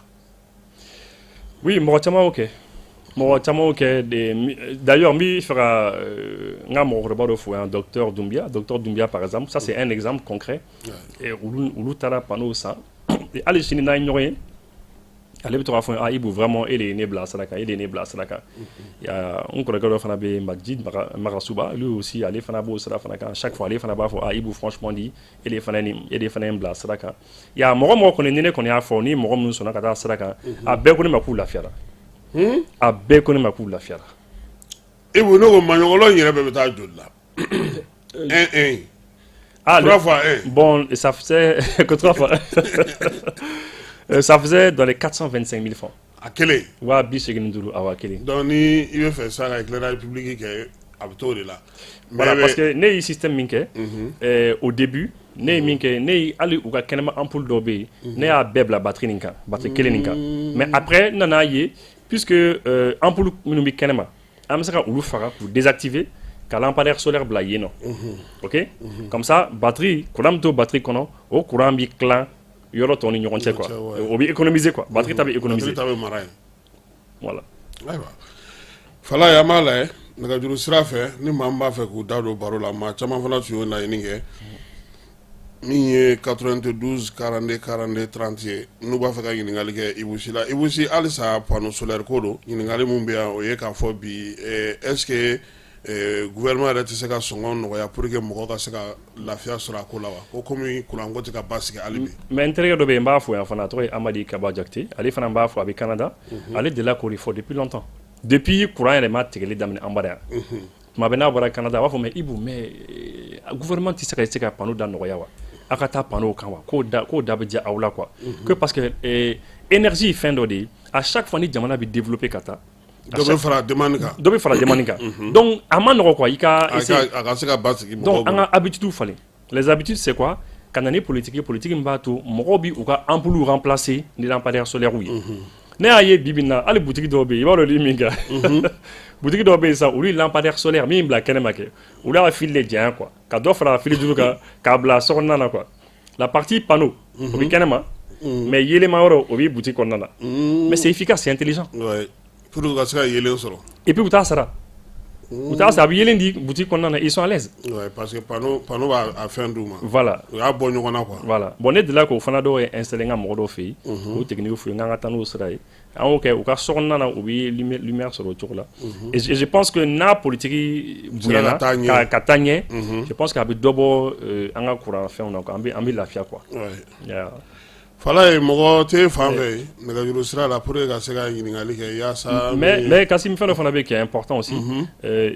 oui mɔgɔ caman y'o kɛ mɔgɔ caman y'o kɛ d'ailleurs n b'i fɛ ka n ka mɔgɔkɔrɔba dɔ fo yan docteur Doumbia par exemple ça c'est un exemple concret olu taara pano san hali sini n'an ye ɲɔgɔn ye ale bɛ to k'a fɔ Ibu vraiment e de ye ne bila sira kan e de ye ne bila sira kan n kɔrɔkɛ dɔ fana bɛ yen Majid Magasuba lui aussi ale fana b'o sira fana kan chaque fois ale fana b'a fɔ Ibu franchement dit e de fana ye n bila sira kan mɔgɔ mɔgɔ kɔni ni ne kɔni y'a fɔ ni mɔgɔ minnu sɔnna ka taa sira kan a bɛɛ ko ne ma k'u lafiyara a bɛɛ ko ne ma k'u lafiyara Ibu ne ko maɲɔgɔnlɔ yɛrɛ bɛɛ bɛ taa joli la 3 fois 1 bon ça faisait que 3 fois ça faisait dans les 425 000 francs. À quel est? Ouais, à quel donc ni il veut faire ça avec l'éclairage public qui est à autour de là. Voilà, parce que ne système minke au début ne minke ne ali ou ka kenema ampoule d'obé ne a bebla batterie ninka batterie kele ninka mais après nana yé puisque ampoule minumi kenema amsaka ulu fara pour désactiver ka lampadaire solaire bla yé non. OK? Comme ça batterie courant to batterie kono au courant bi clan yoro toni ɲɔgɔn cɛ quoi o bɛ économiser quoi batterie ta bɛ économiser voilà ayiwa fala ya m'a lajɛ nɛgɛjuru sira fɛ ni maa min b'a fɛ k'u da don baro la maa caman fana tun y'o laɲini kɛ min ye 92 42 42 30 ye n'u b'a fɛ ka ɲininkali kɛ Ibusi la Ibusi halisa panneau solaire ko don ɲininkali min bɛ yan o ye k'a fɔ bi est ce que gouvernement yɛrɛ tɛ se ka sɔngɔ nɔgɔya pour que mɔgɔ ka se ka lafiya sɔrɔ a ko la wa ko komi kuranko tɛ ka basigi hali bi mais n terikɛ dɔ bɛ yen n b'a fɔ yan fana a tɔgɔ ye Amadi Kaba Jakite ale fana b'a fɔ a bɛ Canada ale delila k'o de fɔ depuis longtemps depuis courant yɛrɛ ma tigɛli daminɛ an bara yan tuma bɛ n'a bɔra Canada a b'a fɔ mais Ibu mais gouvernement tɛ se ka panneau da nɔgɔya wa a ka taa panneau kan wa k'o da bɛ diya aw la quoi que parce que énergie ye fɛn dɔ de ye à chaque fois ni jamana bɛ développer ka taa dɔ bɛ fara demande kan donc a ma nɔgɔ quoi i ka a ka se ka basigi mɔgɔw donc an ka habitude falen les habitudes c'est quoi ka na ni politique min b'a to mɔgɔw bi u ka ampoule remplacer ni lampadaire solaire ye ne y'a ye bibi na hali boutique dɔw bɛ yen i b'a dɔn ni min kɛ boutique dɔw bɛ yen sisan olu ye lampadaire solaire min bila kɛnɛma kɛ olu y'a fil de janya quoi ka dɔ fara fil juru kan k'a bila sokɔnɔna na quoi la partie panneau o bɛ kɛnɛma mais yelema yɔrɔ o bɛ boutique kɔnɔna na mais c'est efficace c'est intelligent pour que se ka yelen sɔrɔ et puis u t'a sara a bɛ yelen di boutique kɔnɔna na ils sont à l'aise ouais parce que panneau b'a fɛn d'u ma voilà u y'a bɔ ɲɔgɔn na quoi voilà bon ne delila k'o fana dɔw ye installé n ka mɔgɔ dɔw fɛ yen o technique fɛ yen n ka taa n'o sira ye an y'o kɛ u ka sokɔnɔna na u bɛ lumière sɔrɔ o cogo la et je pense que n'a politique bonyana ka taa ɲɛ je pense que a bɛ dɔ bɔ an ka courant fɛnw na quoi an bɛ lafiya quoi fala ye mɔgɔ tɛ fan fɛ nɛgɛjuru sira la pour que ka se ka ɲininkali kɛ yaasa mais Kassim fɛn dɔ fana bɛ yen qui est important aussi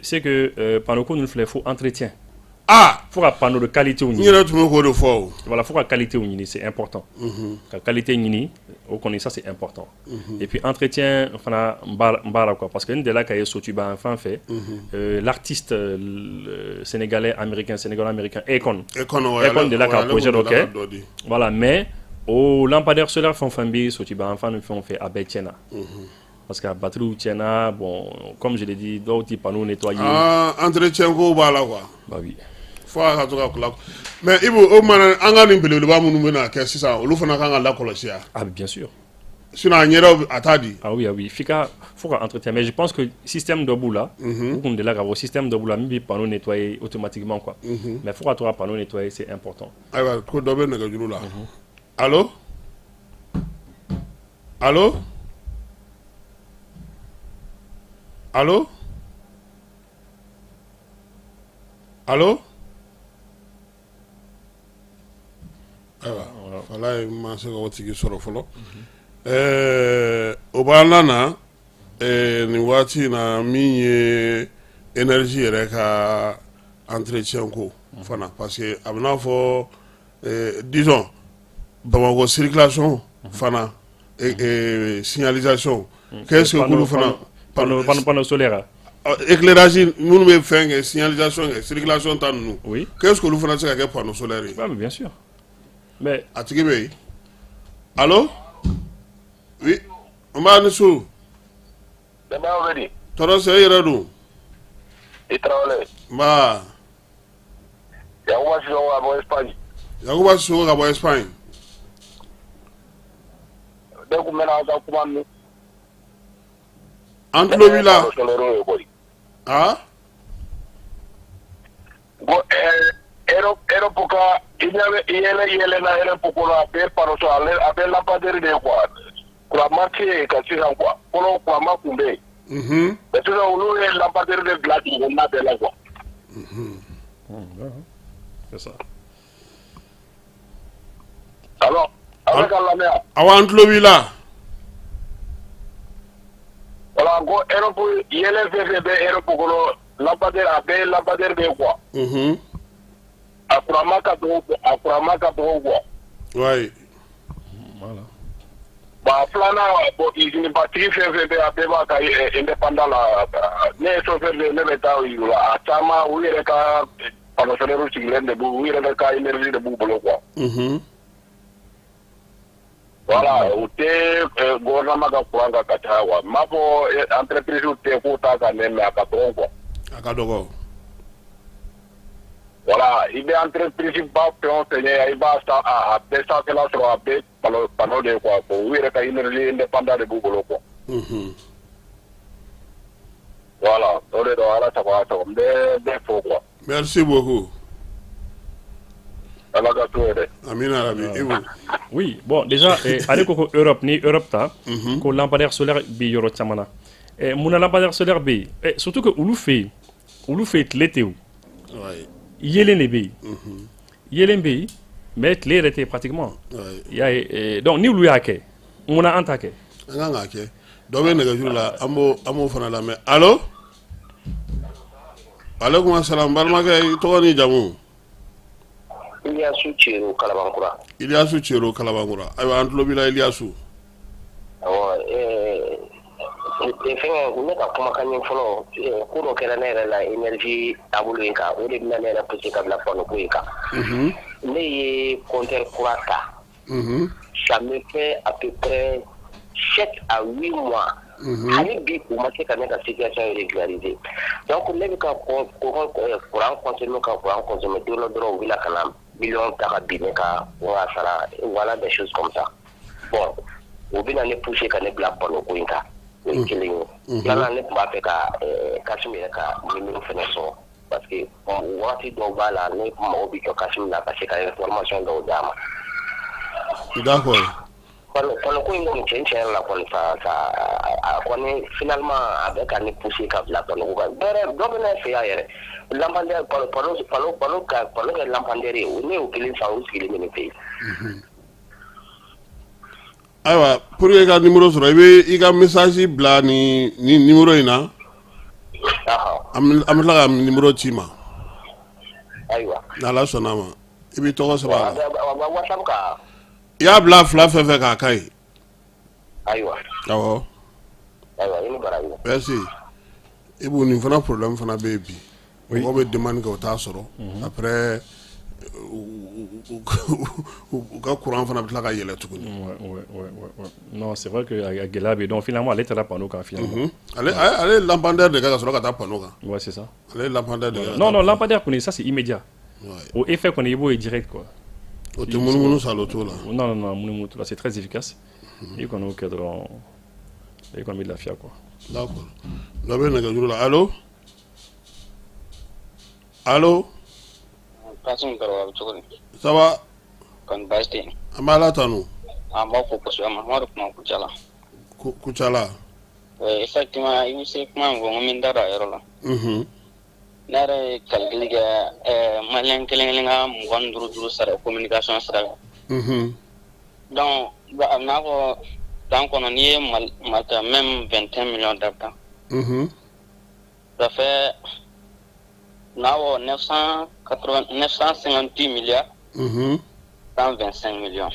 c'est que panneau ko ninnu filɛ fo entretien faut ka panneau de qualité ɲini n yɛrɛ tun bɛ k'o de fɔ voilà faut ka qualité ɲini c'est important ka qualité ɲini o kɔni ça c'est important et puis entretien fana n b'a la quoi parce que n delila ka ye Sotuba yan fan fɛ l'artiste sénégalais américain Akon delila ka projet dɔ kɛ voilà mais o lampadaire solaire fɛn o fɛn bɛ Sotiba yan fan ni fɛnw fɛ a bɛɛ tiɲɛna parce que a batterie tiɲɛna bon comme je l'ai dit dɔw tɛ panneau nettoyer entretien ko b'a la quoi bah oui fo a ka to ka kula mais Ibu o mana an ka nin belebeleba minnu bɛ na kɛ sisan olu fana kan ka lakɔlɔsi yan ah bien sûr sinon a ɲɛdaw a t'a di ah oui faut ka entretien mais je pense que système dɔ b'u la u kun delila ka fɔ système dɔ b'u la min bɛ panneau nettoyer automatiquement quoi mais faut ka to ka panneau nettoyer c'est important ayiwa ko dɔ bɛ nɛgɛjuru la Allô? Allô? Allô? Allô? Fala ye ma se ka o tigi sɔrɔ fɔlɔ o b'an na nin waati na min ye énergie yɛrɛ ka entretien ko fana parce que a bɛ n'a fɔ disons Bamako circulation fana signalisation qu'est-ce que kulu fana panneau solaire éclairage minnu bɛ fɛn kɛ signalisation kɛ circulation ta ninnu oui qu'est-ce que olu fana se ka kɛ panneau solaire ye bien sûr mais a tigi bɛ yen allo oui n b'a ni su tɔɔrɔ se e yɛrɛ dun i Tarawele nba yakuba Sidɔn ka bɔ Espagne Yakuba Sogo ka bɔ Espagne. De kun mena ka kuma mi. An tulo b'i la. Ah? Bon, Europe ka yele na Europe ko la be paroso ale abe la padere de quoi. Kura marché ka sisan quoi. Kono kura ma kumbe. Mais tu sais ulu e la padere de gladi na de la quoi. C'est ça. Alors, avec la mer. Awan tulo b'i la. Voilà, go Europe yele VVB Europe ko la padere de quoi. Akurama ka do quoi. Ouais. Voilà. Bah flana bo izini batterie FVB abeba ka indépendant la ne chauffeur de beta la atama uyere ka panosonero siglen de bu uyere ka énergie de bu bolo quoi. Voilà, ute gouvernement ka kuranga ka tawa mabo entreprise ute ko ta ka neme akato quoi. Akadogo. Voilà, il est entreprise pas enseigner, il va à ça que là sur la paix pendant de quoi pour oui il y a une énergie indépendante de boulot quoi. Voilà, on est dans la savoir ça des faux quoi. Merci beaucoup. Allah ka to aider. Amina Rabi. Oui, bon déjà avec Europe ni Europe ta ko lampadaire solaire bi yoro chamana. Muna lampadaire solaire bi surtout que ulu fait l'été. Ouais. Yelen be yelen be mais clé était pratiquement donc ni lu yake on a attaqué nga ke do be nega jula amo fana la mais allo alaikum assalam barma kay to ni jamu Iliasu Chiro Kalabangura ay wa antlo bi la Iliasu ne ka kuma kan yin fɔlɔ ko dɔ kɛra ne yɛrɛ la énergie taabolo in kan o de bɛna ne yɛrɛ poussé ka bila fɔlɔ ko in kan ne ye compteur kura ta ça me fait à peu près 7 à 8 mois hali bi u ma se ka ne ka situation régulariser donc ne bɛ ka courant consommer ka courant consommer don dɔ dɔrɔn u bɛna ka na million ta ka bin ne ka wa sara voilà des choses comme ça bon u bɛna ne poussé ka ne bila fɔlɔ ko in kan yala ne tun b'a fɛ ka Kasim yɛrɛ ka numéro fɛnɛ sɔrɔ parce que waati dɔw b'a la ne mago bɛ jɔ Kasim la ka se ka information dɔw d'a ma. D'accord. Kɔni ko in kɔni tiɲɛ yɛrɛ la kɔni a kɔni finalement a bɛ ka ne pousser ka bila kɔni ko kan dɔ bɛ ne fɛ yan yɛrɛ lampadaire palo kɛ lampadaire ye ne y'o kelen san o sigilen bɛ ne fɛ yen. Ayiwa pour que ka numéro sɔrɔ i ka message bila ni numéro in na an bɛ tila ka numéro ci ma ayiwa n'Ala sɔnna ma i b'i tɔgɔ sɛbɛn a la WhatsApp kan i y'a bila fila fɛn fɛn k'a ka ɲi ayiwa awɔ i ni baraji merci i b'o nin fana problème fana bɛ yen bi mɔgɔw bɛ demande kɛ o t'a sɔrɔ après u ka courant fana bɛ tila ka yɛlɛ tuguni. Non, c'est vrai que Gelabi donc finalement elle était là pendant quand finalement. Ale lampadaire de ka sɔrɔ ka taa panneau kan. Ouais, c'est ça. Ale lampadaire de. Non, lampadaire connaît ça c'est immédiat. Au effet qu'on est beau et direct quoi. O te munumunu sa l'auto là. Non, munumunu là, c'est très efficace. Et qu'on a au cadre et qu'on met de la FIA quoi. D'accord. Là ben nega là. Allô? Allô? Kasim Karawa Chokoli. Ça va? Kan baiste. Amala tanu. Amba ko ko sama maro kuma kuchala. Kuchala. Effectivement, il s'est comment on mindara erola. Nare kalgiliga malen kelenga muganduru sara communication sara. Donc na ko tant qu'on y malta même 21 millions d'habitants. Ça fait now 958 milliards 125 millions.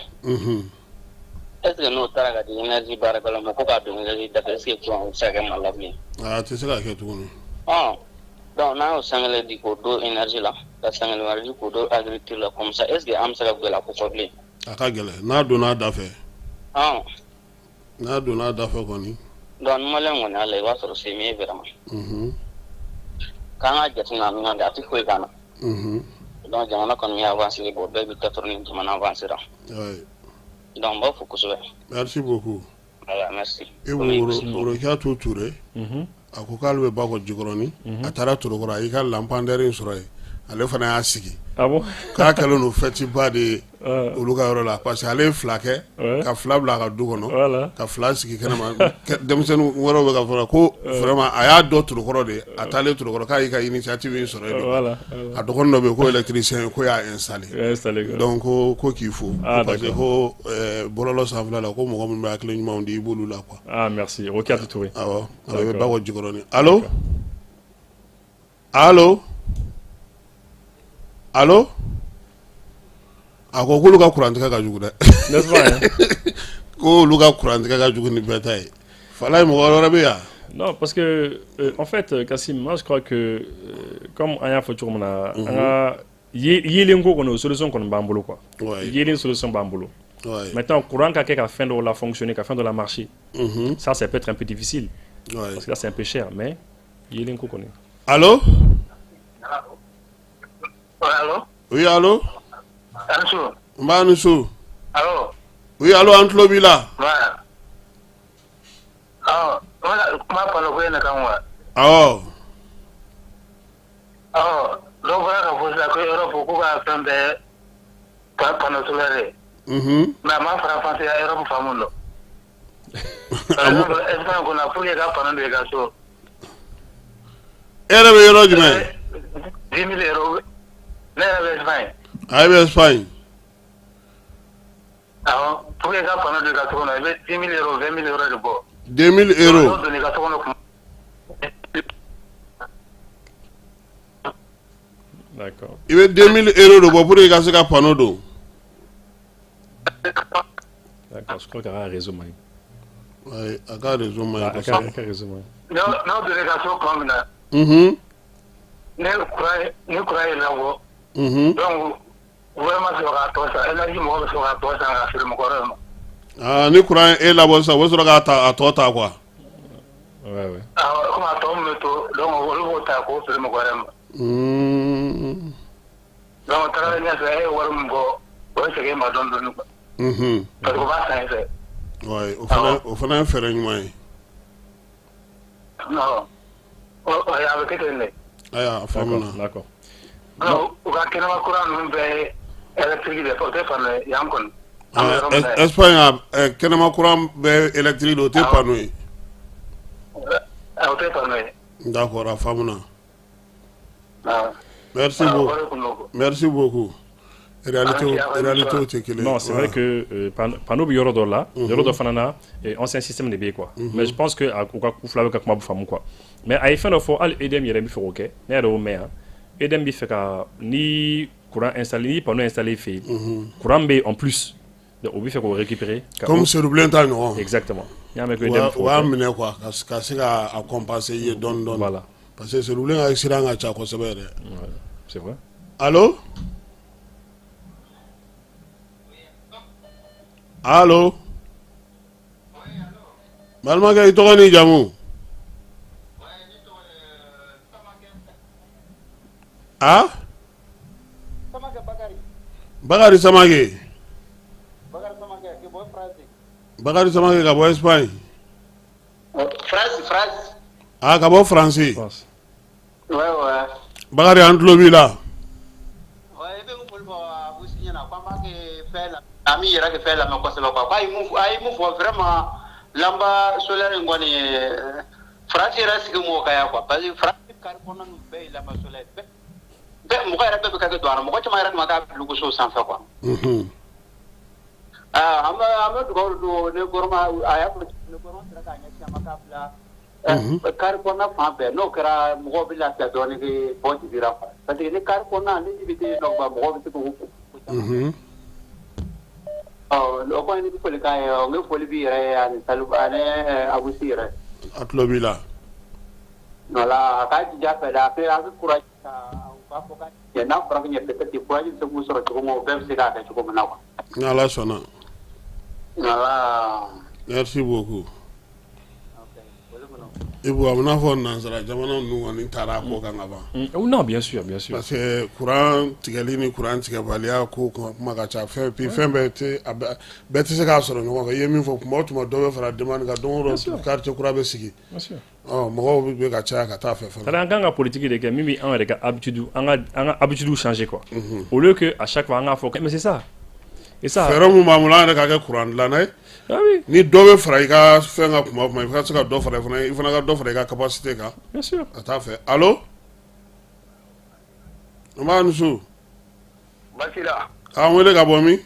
Est-ce que nous avons des énergies barakalam ko ka do énergie d'après ko saga malabni ah tu sais la ke tugunu donc na o sangale di ko do énergie la la sangale warji ko do agriculture la comme ça est-ce que am saga ko la ko fobli aka gele na do na dafe na do na dafe ko ni donc malen wona la wa so c'est mieux vraiment quand a jetina na da ti ko kana donc jamana kɔni mi avancé bon bɛɛ bi tɛtɔrɔ ni jamana avancé ra donc n b'a fɔ kosɛbɛ. Merci beaucoup. Voilà, merci. E woro kya to ture a ko k'ale bɛ ba kɔ jikɔrɔni a taara torokɔrɔ a y'i ka lampandɛri in sɔrɔ yen ale fana y'a sigi k'a kɛlen no fɛtiba de ye olu ka yɔrɔ la parce que ale ye fila kɛ ka fila bila a ka du kɔnɔ ka fila sigi kɛnɛma denmisɛnnin wɛrɛw bɛ ka fɔ ko vraiment a y'a dɔ torokɔrɔ de a taalen torokɔrɔ k'a y'i ka initiative in sɔrɔ yen a dɔgɔnin dɔ bɛ yen ko électricien ko y'a installé donc ko k'i fo parce que ko bɔlɔlɔ sanfɛla la ko mɔgɔ min bɛ hakili ɲumanw di i b'olu la quoi. Ah merci. Rokiatou Touré. Awɔ a bɛ ba kɔ jikɔrɔni. Allo allo allo a ko k'olu ka kurantigɛ ka jugu dɛ n'est-ce pas ko olu ka kurantigɛ ka jugu ni bɛɛ ta ye fala ye mɔgɔ wɛrɛ bɛ yan. Non, parce que en fait Kassim, moi je crois que comme an y'a fɔ cogo min na an ka yelen ko kɔni solution kɔni b'an bolo quoi. Yelen solution b'an bolo. Maintenant courant ka kɛ ka fɛn dɔw la fonctionner ka fɛn dɔw la marcher. Ça peut être un peu difficile. Parce que là c'est un peu cher mais yelen ko kɔni. Allô? Allô? Oui, allô? Anso. Anso. Allô? Oui, allô, Antlo Bila. Voilà. Ah, comment parle-vous na kamwa? Ah. Ah, donc voilà que vous avez Europe ko ba fambe panneau solaire. Mais ma français ya Europe famulo. Est-ce qu'on a pour les gars panneau de gaz? Era be euro jumɛn? 10 000 euros. Ne bɛ Espagne. A bɛ Espagne. Awɔ, pour les gars panneau de gaz kɔnɔ, i bɛ 10 000 euros, 20 000 euros de bɔ. 2 000 euros. N'o donni ka so kɔnɔ kuma. D'accord. I bɛ 2 000 euros de bɔ pour que i ka se ka panneau don. D'accord, je crois qu'il y a un réseau maï. Oui, il y a un réseau maï. Il y a un réseau maï. N'o donni ka so kuma min na. Ne kura ye labɔ. Donc vraiment sɔrɔ k'a tɔ san énergie mɔgɔ bɛ sɔrɔ k'a tɔ san k'a feere mɔgɔ wɛrɛ ma. Ah, ni courant e labɔ sisan o bɛ sɔrɔ k'a ta a tɔ ta quoi. Ouais. Awɔ, comme a tɔ min bɛ to donc olu b'o ta k'o feere mɔgɔ wɛrɛ ma. Donc tagalen ɲɛfɛ e ye wari min bɔ o ye segin e ma dɔɔni dɔɔni quoi. Parce que o b'a san e fɛ. Ouais, o fana ye fɛɛrɛ ɲuman ye. Non, a bɛ kɛ ten de. Aya, faamuna. D'accord. Non, u ka kɛnɛma courant ninnu bɛɛ ye électrique de o tɛ fan yan kɔni. Espagne kɛnɛma courant bɛɛ électrique de o tɛ panneau ye. O tɛ panneau ye. D'accord, a faamuna. Merci beaucoup. Merci beaucoup. Réalité o tɛ kelen. Non, c'est vrai que panneau bɛ yɔrɔ dɔ la, yɔrɔ dɔ fana na ancien système de bɛ yen quoi. Mais je pense que u ka ku fila bɛ ka kuma bɛ faamu quoi. Mais a ye fɛn dɔ fɔ hali EDM yɛrɛ bɛ fɛ k'o kɛ, ne yɛrɛ y'o mɛn yan. EDM bɛ fɛ ka ni courant installé, ni panneau installé fɛ yen, courant bɛ en plus. Donc o bɛ fɛ k'o récupérer. Comme serubilen ta ɲɔgɔn. Exactement. N y'a mɛn ko EDM fɛ k'o kɛ. O y'a minɛ quoi ka se ka compenser i ye dɔɔni dɔɔni. Voilà. Parce que serubilen ka accident ka ca kosɛbɛ yɛrɛ. C'est vrai. Allô? Allô? Balimakɛ i tɔgɔ n'i jamu? Ah? Bakari Samake. Bakari Samake ka bɔ Espagne. France. Ah, ka bɔ France. Ouais. Bakari an tulo b'i la. Ami yɛrɛ kɛ fɛn lamɛn kosɛbɛ quoi a ye mun fɔ vraiment lamba solaire in kɔni France yɛrɛ sigi m'o kan yan quoi parce que France kari kɔnɔna ninnu bɛɛ ye lamba solaire bɛɛ mɔgɔ yɛrɛ bɛɛ bɛ ka kɛ don a la mɔgɔ caman yɛrɛ ma k'a bila luguso sanfɛ quoi. An bɛ dugawu don ne gouvernement a y'a fɔ ne gouvernement sera k'a ɲɛsin a ma k'a bila kari kɔnɔna fan bɛɛ n'o kɛra mɔgɔw bɛ lafiya dɔɔni que bɔ digira quoi parce que ni kari kɔnɔna ni ji bɛ ten nɔ mɔgɔw bɛ se k'o ko. O kɔni ni foli k'a ye n bɛ foli b'i yɛrɛ ye ani Salifu ani Abusi yɛrɛ. A tulo b'i la. Voilà a k'a jija fɛ a bɛ courage ta u b'a fɔ k'a n'a fɔra ko ɲɛ peut-être courage bɛ se k'u sɔrɔ cogo min o bɛɛ bɛ se k'a kɛ cogo min na quoi. Ni Ala sɔnna. Voilà. Merci beaucoup. Ok. Et vous avez un nanzara jamana nous on intara ko kan avant. Non, bien sûr, bien sûr. Parce que courant tigalini courant tigabalia ko magacha fait puis fin bete bete se ka soro no ko yemi fo mo to do fa demande ga don ro quartier courant be sigi. Bien sûr. Oh mo be ka cha ka ta fait fa. Ça dans politique de gars mimi en rega habitude en habitude changer quoi. Au lieu que à chaque fois on a faut mais c'est ça. Et ça faire mu mamula ne ka ke courant la nay. Ah oui. Ni do be fra ka fait nga kuma il faut que do fra fa il faut nga do fra ka capacité ka. Bien sûr. Ta fait. Allô? Manusu. Basila. Ah wele ka bomi?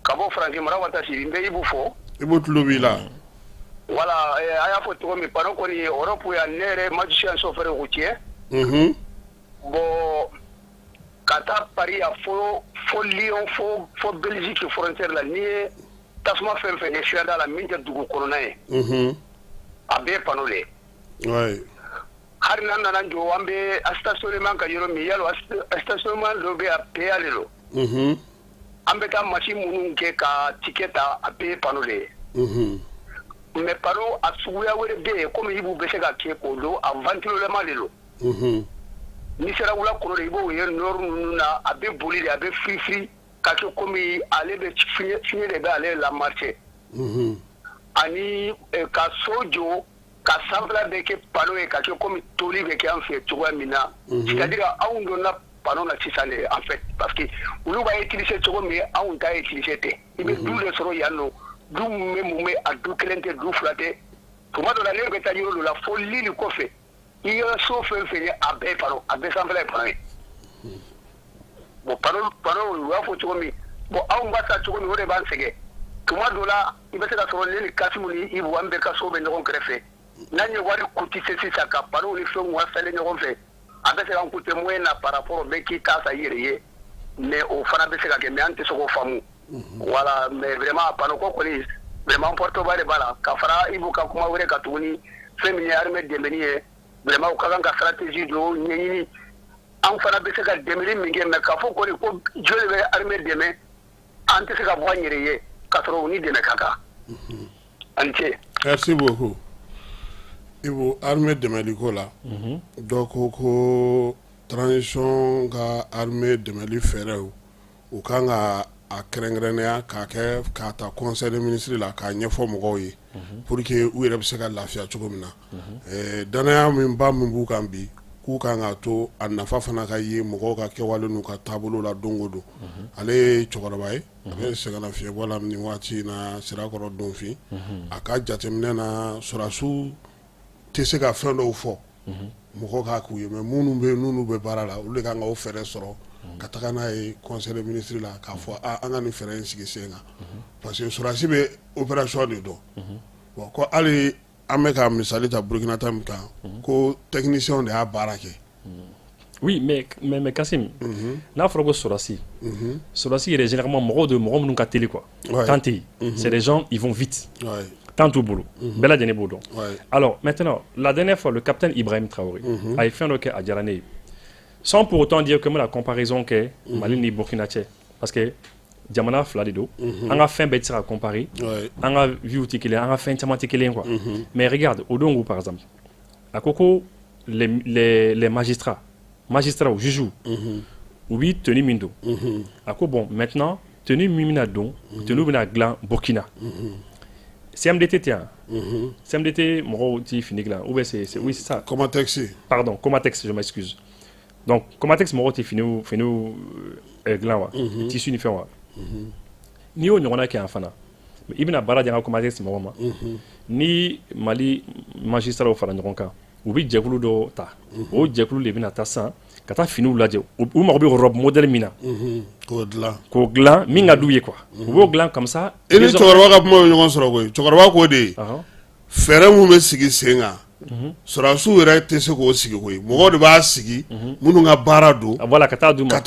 Kabo Franki mara wata si mbe ibu fo. Ibu tulubi la. Voilà, aya fo to mi paro ko ni Europe ya nere magicien chauffeur routier. Bo kata Paris a fo Lyon fo Belgique frontière la ni tasma fem fe ne shanda la minja dugu corona e. Abe panole. Ouais. Har nan nan jo ambe stationnement ka yoro mi yalo stationnement do be a pealelo. Ambe ta machine munun ke ka tiketa abe panole. Mais paro a suya wele be comme ibu be se ka ke ko do a ventilo le malelo. Ni sera wula ko do ibu yer nor nuna abe boli abe free ka ke comme ale be fini de be ale la marché. Ani ka sojo ka sambla be ke pano e ka ke comme toli be ke en fait tu vois mina. C'est-à-dire a on donna pano na tisane en fait parce que ulu ba utiliser tu vois mais a on ta utiliser te. Ibe dou le soro yano dou me a dou kelente dou flate. Tuma do la ne be ta yoro la folie ni ko fait. Il y a sauf fait abe pano abe sambla pano. Bon pano wa fo tu vois mais bon a on va ça tu vois mais ba sege. Tuma do la ibe se ka soro le kasimuni ibu ambe ka so be no krefe. Nanye wari kuti sesi saka paro ni fo wa sale nyogon fe abese kan kuti moyena par rapport be ki ta sa yiriye mais au fana be se ka ke me ante so ko famu wala mais vraiment pano ko ko ni vraiment porto bare bala ka fara ibu ka kuma wure ka tuni femini armée de menier vraiment ka kan ka stratégie do nyini an fana be se ka demiri minge me ka fo ko ni ko jole be armée de me ante se ka bo nyiriye ka tro ni de me kaka ante. Merci beaucoup. Ibu armée de Melikola. Donc ko transition ka armée de Mali fere o kanga a krengrenia ka ke ka ta conseil des ministres la ka nyefo mo yi pour que u yere se ka lafia chogomina dana min ba min bu kan bi ku kanga to annafa fana ka yi mo ka ke walo nu ka tabulo la dongodo ale chogoraba yi ale se ka lafia wala ni wati na sira koro donfi aka jatemne na surasu tese ka fɛn dɔw fɔ mɔgɔ k'a k'u ye mais minnu bɛ baara la olu de kan ka o fɛɛrɛ sɔrɔ ka taga n'a ye conseil des ministres la k'a fɔ an ka nin fɛɛrɛ in sigi sen kan parce que sɔrɔdasi bɛ opération de dɔn bon ko hali an bɛ ka misali ta Burkina ta min kan ko technicien de y'a baara kɛ. Oui, mais Kassim, n'a fɔra ko sɔrɔdasi yɛrɛ généralement mɔgɔ minnu ka teli quoi. Tant c'est des gens ils vont vite. Tant au boulot. Bella Djane Boudon. Alors, maintenant, la dernière fois, le capitaine Ibrahim Traoré a fait un loquet à Djarané. Sans pour autant dire que la comparaison que Mali ni Burkina Tché. Parce que Djamana Fladido, on a fait un bêtise à comparer. On a vu où on a fait un tamatikélé. Mais regarde, au Dongo par exemple, à Coco, les magistrats ou juges, oui, Tony Mindo. À quoi bon, maintenant, Tony Miminadon, Tony Minaglan, Burkina. CMDT tiens. CMDT mon petit fini là. Oui c'est ça. Comatex. Pardon, Comatex, je m'excuse. Donc Comatex mon petit fini glan tissu ni fait wa. Ni on a qui enfana. Mais ibna bara janga Comatex mon ma. Ni Mali magistrat au fara nyoka. Ubi jekulu do ta. O jekulu le bina ta san. Kata fini la je. Ou ma robe modèle mina. Ko glan minga douye quoi. Ou glan comme ça. Et les chokorwa ka mo nyon soro ko. Chokorwa ko de. Fere mu be sigi senga. Surasu yɛrɛ tɛ se k'o sigi koyi mɔgɔ de b'a sigi minnu ka baara don voilà ka taa d'u ma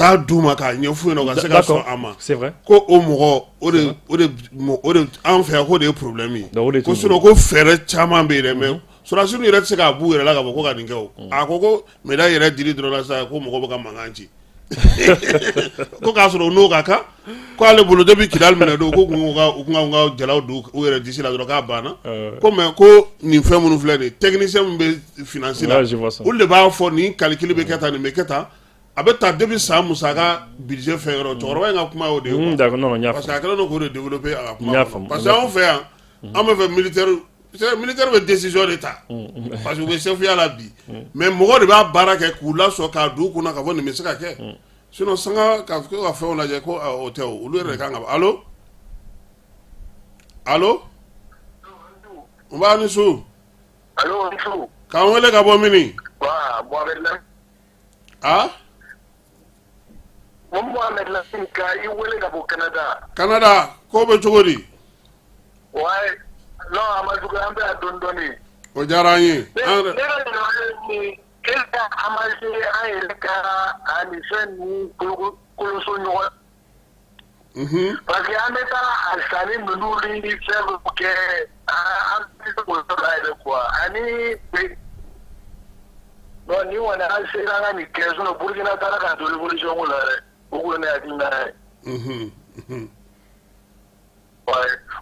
k'a ɲɛf'u ɲɛna ka se ka sɔn a ma c'est vrai ko o mɔgɔ o de an fɛ yan k'o de ye problème ye ko sinon ko fɛɛrɛ caman bɛ yen dɛ mais surasiw yɛrɛ tɛ se k'a b'u yɛrɛ la ka fɔ ko ka nin kɛ o a ko ko médaille yɛrɛ dili dɔrɔn la sisan ko mɔgɔ bɛ ka mankan ci ko k'a sɔrɔ n'o ka kan ko ale bolo depuis Kidal minɛ don ko u ka jalaw don u yɛrɛ disi la dɔrɔn k'a banna ko mais ko nin fɛn minnu filɛ nin technicien min bɛ finance la olu de b'a fɔ nin calcul bɛ kɛ tan nin bɛ kɛ tan a bɛ ta depuis san musaka budget fɛn yɔrɔ cɛkɔrɔba in ka kuma y'o de ye parce que a kɛlen don k'o de développer a ka kuma kɔnɔ parce que anw fɛ yan an bɛ fɛ militaire bɛ décision de ta parce que u bɛ chef la bi mais mɔgɔ de b'a baara kɛ k'u lasɔn k'a don u kunna k'a fɔ nin bɛ se ka kɛ sinon sanga ka fɛnw lajɛ ko o tɛ o olu yɛrɛ de kan ka allo allo n b'a ni su allo ni su k'an wele ka bɔ mini Mohamed la Mohamed la ka i wele ka bɔ Canada ko bɛ cogo di ouais non a ma jugu an bɛ a dɔɔni dɔɔni o diyara an ye ne yɛrɛ Quelqu'un a marché à Erika, à Nissen, Colosso Noir. Parce qu'en étant à Salim, nous lui disons que non, nous on a assez dans les 15 ans pour qu'il n'y ait pas de révolution.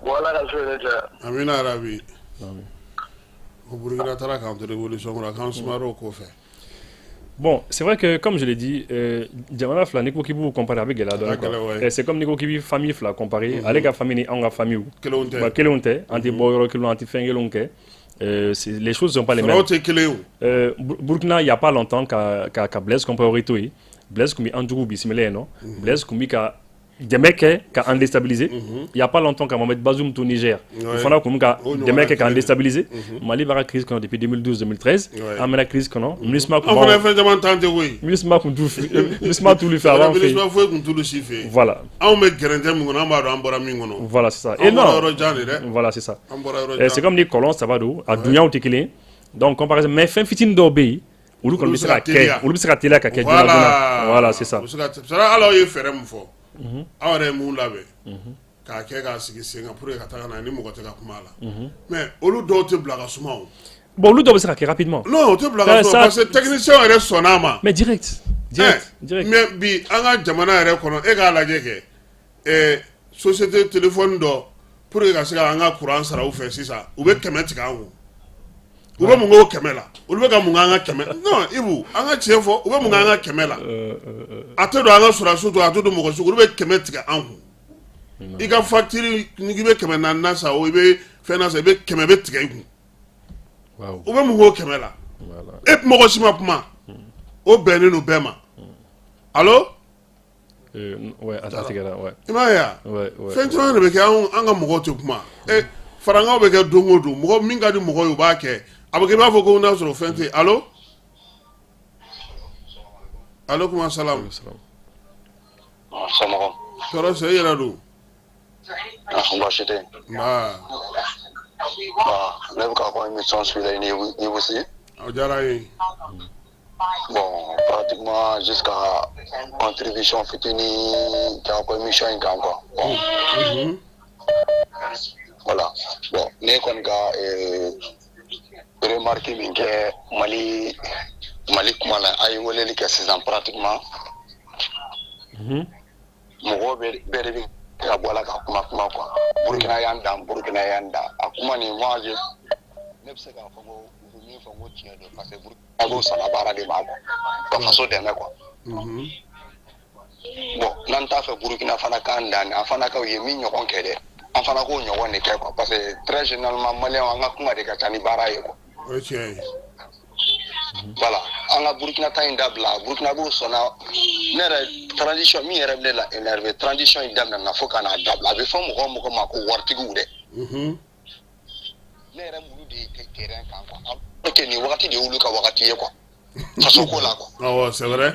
Voilà la chose déjà. Amina Arabi. Bon, c'est vrai que comme je l'ai dit, Djamana Fla, Nico Kibu comparé avec Gelado. C'est comme Nico Kibu famille Fla comparé avec la famille en famille. Kelonte, anti-boyro, anti-fengelonke. Les choses ne sont pas les mêmes. Burkina, il n'y a pas longtemps qu'à Blaise comparé tout. Blaise comme Andrew Bismilé, non? Blaise comme des mecs qui ont déstabilisé. Il n'y a pas longtemps qu'à Mohamed Bazoum au Niger. Il faut des mecs qui ont déstabilisé. Mali va la crise qu'on a depuis 2012-2013. Amène la crise qu'on a. Ministre tout lui fait avant. Voilà. Voilà, c'est ça. Et non. Voilà, c'est ça. C'est comme les colons, ça va d'où? À Dounia ou Tekele. Donc, comparaison. Mais fin fitine d'obéi. Ou qu'on sera télé à voilà, c'est ça. Alors, il fait un fort. Aw yɛrɛ mun labɛn k'a kɛ k'a sigi sen kan pour que ka taga n'a ye ni mɔgɔ tɛ ka kuma la mais olu dɔw tɛ bila ka suma o bon olu dɔw bɛ se ka kɛ rapidement non o tɛ bila ka suma parce que technicien yɛrɛ sɔnn'a ma mais direct mais bi an ka jamana yɛrɛ kɔnɔ e k'a lajɛ kɛ société téléphone dɔ pour que ka se ka an ka courant sara u fɛ sisan u bɛ 100 tigɛ an kun u bɛ mun k'o 100 la olu bɛ ka mun k'an ka 100 non Ibu an ka tiɲɛ fɔ u bɛ mun k'an ka 100 la a tɛ don an ka sɔrɔdasiw to a tɛ don mɔgɔ sugu olu bɛ 100 tigɛ an kun i ka facture ni k'i bɛ 400 na sa o i bɛ fɛn na sa i bɛ 100 bɛ tigɛ i kun u bɛ mun k'o 100 la e mɔgɔ si ma kuma o bɛnnen don bɛɛ ma allo ouais atigɛra ouais i m'a ye wa fɛn caman de bɛ kɛ an ka mɔgɔw tɛ kuma farangaw bɛ kɛ don o don mɔgɔ min ka di mɔgɔ ye u b'a kɛ a bɛ kɛ i b'a fɔ ko n'a sɔrɔ fɛn tɛ allo allo kuma salam somɔgɔw tɔɔrɔ se i yɛrɛ don baasi tɛ nba ne bɛ ka fɔ émission suivie ni wusi o diyara n ye bon pratiquement jusqu'à contribution fitini k'a fɔ émission in kan quoi bon voilà bon ne kɔni ka remarque min kɛ Mali kuma la a ye weleli kɛ sisan pratiquement mɔgɔw bɛɛ de bɛ ka bɔ a la ka kuma quoi Burkina y'an dan a kuma nin moi ne bɛ se k'a fɔ ko u bɛ min fɔ ko tiɲɛ don parce que Burkina b'o sara baara de ma quoi ka faso dɛmɛ quoi bon n'an t'a fɛ Burkina fana k'an dan an fana ka u ye min ɲɔgɔn kɛ dɛ an fana k'o ɲɔgɔn de kɛ quoi parce que très généralement malien an ka kuma de ka ca ni baara ye quoi o tiɲɛ ye voilà an ka Burkina ta in dabila Burkina b'o sɔnna ne yɛrɛ transition min yɛrɛ bɛ ne la énervé transition in daminɛna fo ka n'a dabila a bɛ fɔ mɔgɔ ma ko waritigiw dɛ ne yɛrɛ mulu de kɛ terrain kan quoi alors que nin wagati de y'olu ka wagati ye quoi faso ko la quoi awɔ c'est vrai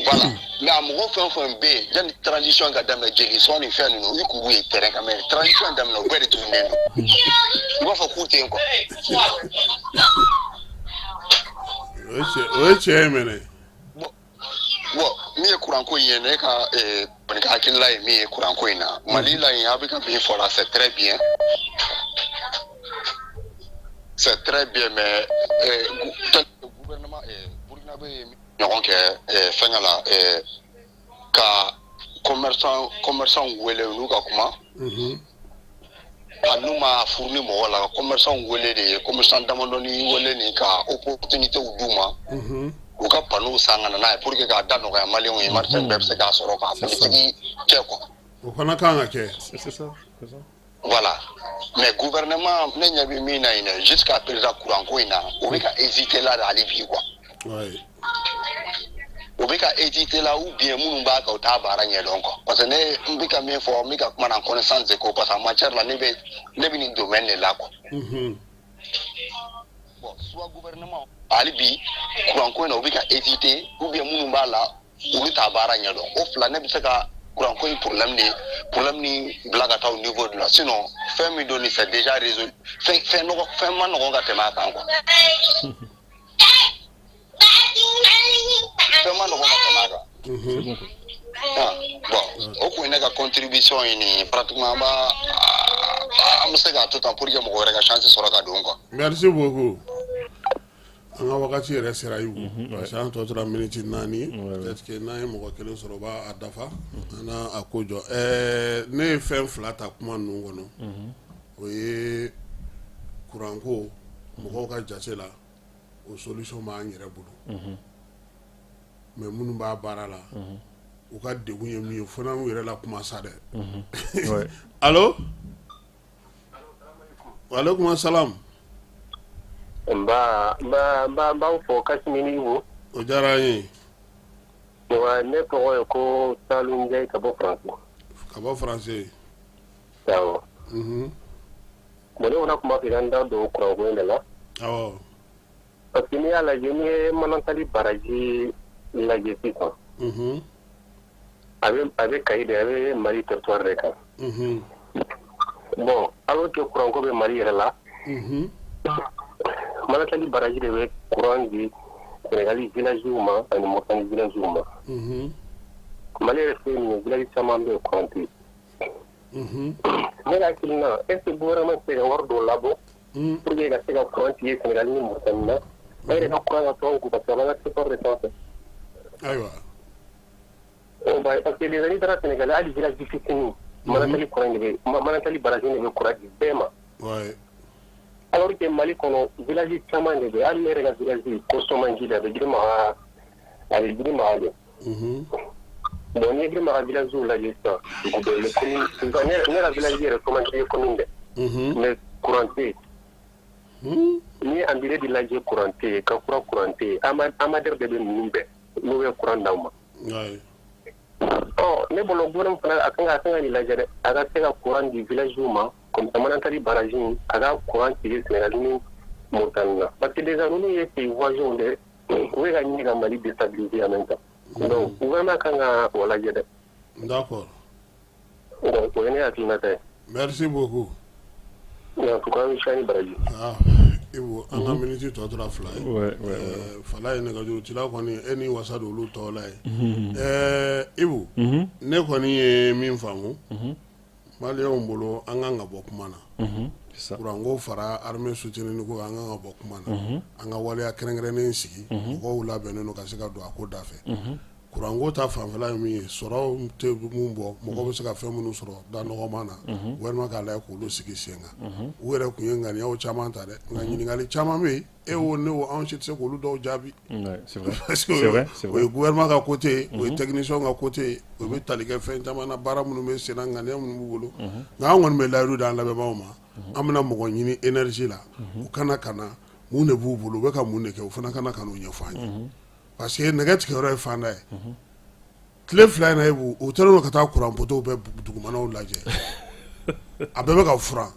voilà mais a mɔgɔ fɛn o fɛn bɛ yen yanni transition ka daminɛ jelisɔn ni fɛn ninnu i kun b'u ye terrain kan mais transition daminɛ u bɛɛ de tununnen don i b'a fɔ k'u tɛ yen quoi o ye tiɲɛ ye mɛnɛ bon min ye courant ko in ye ne ka kɔni ka hakilila ye min ye courant ko in na Mali la yen a bɛ ka min fɔ la c'est très bien mais gouvernement Burkina bɛ ɲɔgɔn kɛ fɛngɛ la ka commerçant wele n'u ka kuma n'u ma furu ni mɔgɔ la commerçant wele de ye commerçant damadɔni wele nin ka opportunité d'u ma u ka panneau san ka na n'a ye pour que k'a da nɔgɔya maliyɛnw ye marché bɛɛ bɛ se k'a sɔrɔ k'a politique kɛ quoi. O fana kan ka kɛ. C'est ça. Voilà. Mais gouvernement ne ɲɛ bɛ min na yen dɛ jusqu'à présent courant ko in na o bɛ ka hésiter la hali bi quoi. Ouais. O bɛ ka hésiter la ou bien minnu b'a kɛ u t'a baara ɲɛdɔn quoi. Parce que ne n bɛ ka min fɔ n bɛ ka kuma na connaissance de ko parce que en matière la ne bɛ nin domaine de la quoi. Bon soit gouvernement hali bi courant ko in na o bɛ ka hésiter ou bien minnu b'a la olu t'a baara ɲɛdɔn o fila ne bɛ se ka courant ko in problème ni bila ka taa au niveau de la sinon fɛn min don ni c'est déjà résolu fɛn ma nɔgɔn ka tɛmɛ a kan quoi. Fɛn ma nɔgɔn ka tɛmɛ a kan. Bon o kun ye ne ka contribution ye nin pratiquement an bɛ se k'a to tan pour que mɔgɔ wɛrɛ ka chance sɔrɔ ka don quoi. Merci beaucoup. An ka wagati yɛrɛ sera Ibu parce que an tɔ tora miniti 4 peut-être que n'an ye mɔgɔ kelen sɔrɔ o b'a dafa an n'a ko jɔ ne ye fɛn 2 ta kuma ninnu kɔnɔ o ye courant ko mɔgɔw ka jate la o solution b'an yɛrɛ bolo mais minnu b'a baara la u ka degun ye min ye fo n'an yɛrɛ la kuma sa dɛ. Allo waaleykum salam. B'aw fɔ Kasimini Ibu. O diyara an ye. Wa ne tɔgɔ ye ko Salum Ndiaye ka bɔ France. Ka bɔ France. Awɔ. Bon ne fana tun b'a fɛ ka n da don courant ko in de la. Awɔ. Parce que n'i y'a lajɛ n'i ye Manantali baraji lajɛ sisan. A bɛ Kayi de a bɛ Mali territoire de kan. Bon alors que courant ko bɛ Mali yɛrɛ la. Manantali baraji de bɛ courant di Sénégali villagew ma ani Mauritanie villagew ma. Mali yɛrɛ filɛ nin ye village caman bɛ yen courant tɛ yen. Ne ka hakilina est-ce que gouvernement tɛ se ka wari dɔ labɔ pour que ka se ka courant tigɛ Sénégali ni Mauritanie na. Ne yɛrɛ ka courant ka tɔn kun parce que a b'an ka secteur de sanfɛ. Ayiwa. Parce que les amis taara Sénégal hali village fitinin Manantali courant de bɛ Manantali baraji de bɛ courant di bɛɛ ma. Alors que Mali kɔnɔ village caman de bɛ hali ne yɛrɛ ka village Kɔsɔmanji de a bɛ Girimaga de. Bon n'i ye Girimaga village lajɛ sisan dugu bɛɛ le commune ne ka village yɛrɛ Kɔsɔmanji ye commune dɛ mais courant tɛ yen. N'i ye Anbiré de lajɛ courant tɛ yen Kakura courant tɛ yen Amadère de bɛ ninnu bɛɛ n'u bɛ courant d'aw ma. Ne bolo gouvernement fana a kan ka nin lajɛ dɛ a ka se ka courant di villagew ma. Comme ça, Manantali baraji a ka courant tigɛ Sénégal ni Mauritanie na parce que déjà ninnu ye pays voisins de u bɛ ka ɲini ka Mali déstabiliser en même temps donc gouvernement kan ka o lajɛ dɛ. D'accord. Donc o ye ne hakilinata ye. Merci beaucoup. En tout cas an bɛ Sani baraji. Ibu an ka miniti tɔ tora 2 ye. Fala ye nɛgɛjuru cila kɔni e ni wasa don olu tɔ la ye. Ibu ne kɔni ye min faamu. Maliyɛnw bolo an kan ka bɔ kuma na. Courant ko fara armée soutenir ko an kan ka bɔ kuma na. An ka waleya kɛrɛnkɛrɛnnen sigi mɔgɔw labɛnnen don ka se ka don a ko da fɛ. Courant ko ta fanfɛla ye min ye sɔrɔ tɛ mun bɔ mɔgɔ bɛ se ka fɛn minnu sɔrɔ da nɔgɔman na gouvernement k'a lajɛ k'olu sigi sen kan. U yɛrɛ tun ye ŋaniyaw caman ta dɛ nka ɲininkali caman bɛ yen e wo ne wo anw si tɛ se k'olu dɔw jaabi. Parce que o ye gouvernement ka côté ye o ye technicien ka côté ye o bɛ tali kɛ fɛn caman na baara minnu bɛ sen na ŋaniya minnu b'u bolo nka an kɔni bɛ layidu d'an lamɛnbagaw ma an bɛna mɔgɔ ɲini énergie la u kana ka na mun de b'u bolo u bɛ ka mun de kɛ u fana kana ka n'o ɲɛfɔ an ye. Parce que nɛgɛ tigɛyɔrɔ ye fanda ye tile 2 in na Ibu u tɛlen don ka taa courant poteau bɛɛ dugumanaw lajɛ a bɛɛ bɛ ka furan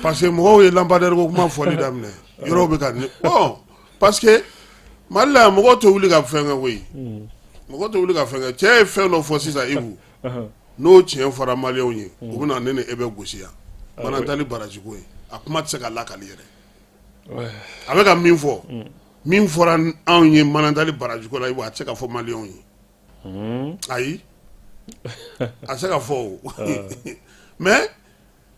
parce que mɔgɔw ye lampadaire ko kuma fɔli daminɛ yɔrɔw bɛ ka bon parce que Mali la mɔgɔw tɛ wuli ka fɛn kɛ koyi mɔgɔw tɛ wuli ka fɛn kɛ cɛ ye fɛn dɔ fɔ sisan Ibu n'o tiɲɛ fɔra maliyɛnw ye u bɛ na ne ni e bɛ gosi yan Manantali baraji ko ye a kuma tɛ se ka lakali yɛrɛ a bɛ ka min fɔ min fɔra anw ye Manantali baraji ko la Ibu a tɛ se ka fɔ maliyɛnw ye ayi a se ka fɔ o mais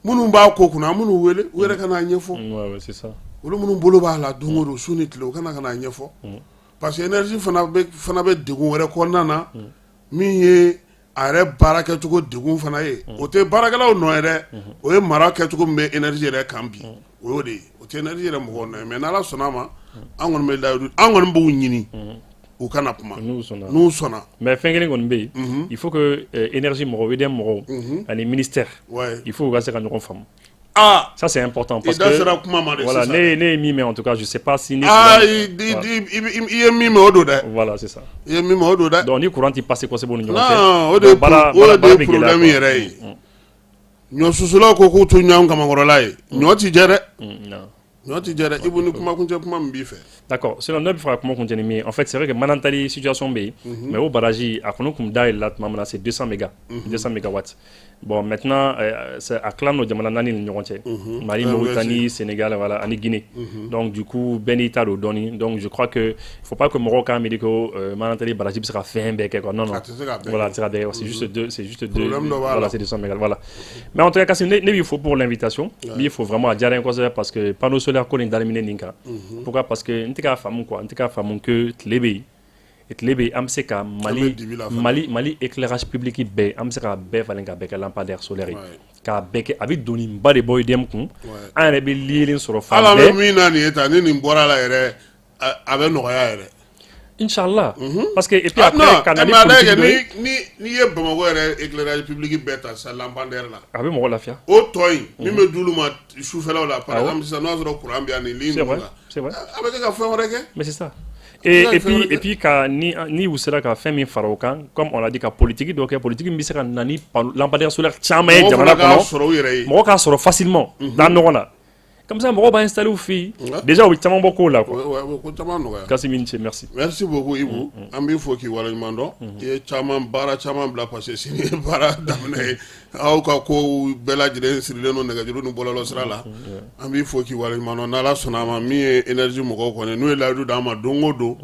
minnu b'a ko kunna minnu wele u yɛrɛ ka n'a ɲɛfɔ olu minnu bolo b'a la don o don su ni tile u kana ka n'a ɲɛfɔ parce que énergie fana bɛ degun wɛrɛ kɔnɔna na min ye a yɛrɛ baara kɛcogo degun fana ye o tɛ baarakɛlaw nɔ ye dɛ o ye mara kɛcogo min bɛ énergie yɛrɛ kan bi o y'o de ye o tɛ énergie yɛrɛ mɔgɔw nɔ ye mais n'Ala sɔnna a ma an kɔni bɛ layidu an kɔni b'u ɲini u kana kuma n'u sɔnna mais fɛn kelen kɔni bɛ yen il faut que énergie mɔgɔw EDM mɔgɔw ani ministère il faut u ka se ka ɲɔgɔn faamu. Ah, ça c'est important parce que voilà, né mime en tout cas, je sais pas si voilà, c'est ça. Donc ni courant il passe quoi c'est bon. Non, o de problème yɛrɛ ye. Ɲɔ susulaw ko k'u to ɲɔgɔn kamakɔrɔla ye. Ɲɔ ti jɛ dɛ. Non. Ɲɔ ti jɛ dɛ. Ibu ni kuma kuncɛ kuma min b'i fɛ. D'accord. Sinon ne bɛ fɛ ka kuma kuncɛ ni min ye. En fait, c'est vrai que Manantali situation bɛ yen, mais o barrage a kɔni kun da yɛlɛla tuma min na c'est 200 mégas, 200 mégawatts. Bon, maintenant, c'est à clan nos jamana nani ni ɲɔgɔn cɛ. Mali, Mauritanie, Sénégal, voilà, ani Guinée. Donc du coup, bɛɛ t'a dɔn dɔɔni. Donc je crois que il faut pas que mɔgɔw k'a miiri ko Manantali barrage bɛ se ka fɛn bɛɛ kɛ quoi. Non. Voilà, c'est juste deux. Voilà, c'est 200 mégas. Voilà. Mais en tout cas, Kassim, ne b'i fo pour l'invitation. Il faut vraiment diyara n kosɛbɛ parce que panneau solaire ko nin daminɛ nin kan. Pourquoi? Parce que n tɛ k'a faamu quoi. N tɛ k'a faamu que tile bɛ yen. tile bɛ an bɛ se ka Mali éclairage public bɛɛ an bɛ se ka bɛɛ falen ka bɛɛ kɛ lampadaire solaire ye k'a bɛɛ kɛ a bɛ doniba de bɔ EDM kun an yɛrɛ bɛ lielen sɔrɔ fan bɛɛ. Ala bɛ min na nin ye tan ni nin bɔra la yɛrɛ a bɛ nɔgɔya yɛrɛ. Inch'Allah. Parce que et puis après quand on est ni ye Bamako yɛrɛ éclairage public bɛɛ ta sa lampadaire la. A bɛ mɔgɔ lafiya. O tɔ in min bɛ d'ulu ma sufɛlaw la par exemple sisan n'a sɔrɔ courant bɛ yan nin ligne la. C'est vrai. A bɛ kɛ ka fɛn wɛrɛ kɛ. Mais c'est ça. Et puis ni u sera ka fɛn min fara o kan comme on l'a dit ka politique dɔ kɛ politique min bɛ se ka na ni lampadaire solaire caman ye jamana kɔnɔ mɔgɔ k'a sɔrɔ facilement da ɲɔgɔn na comme ça mɔgɔ b'a installer u fɛ yen déjà u bɛ caman bɔ kow la quoi. Ko caman nɔgɔya. Kassim i ni ce merci. Merci beaucoup Ibu an b'i fo k'i waleɲuman dɔn i ye baara caman bila parce que sini ye baara daminɛ ye aw ka kow bɛɛ lajɛlen sirilen don nɛgɛjuru ni bɔlɔlɔ sira la an b'i fo k'i waleɲuman dɔn n'Ala sɔnna a ma min ye énergie mɔgɔw kɔni n'u ye layidu d'an ma don o don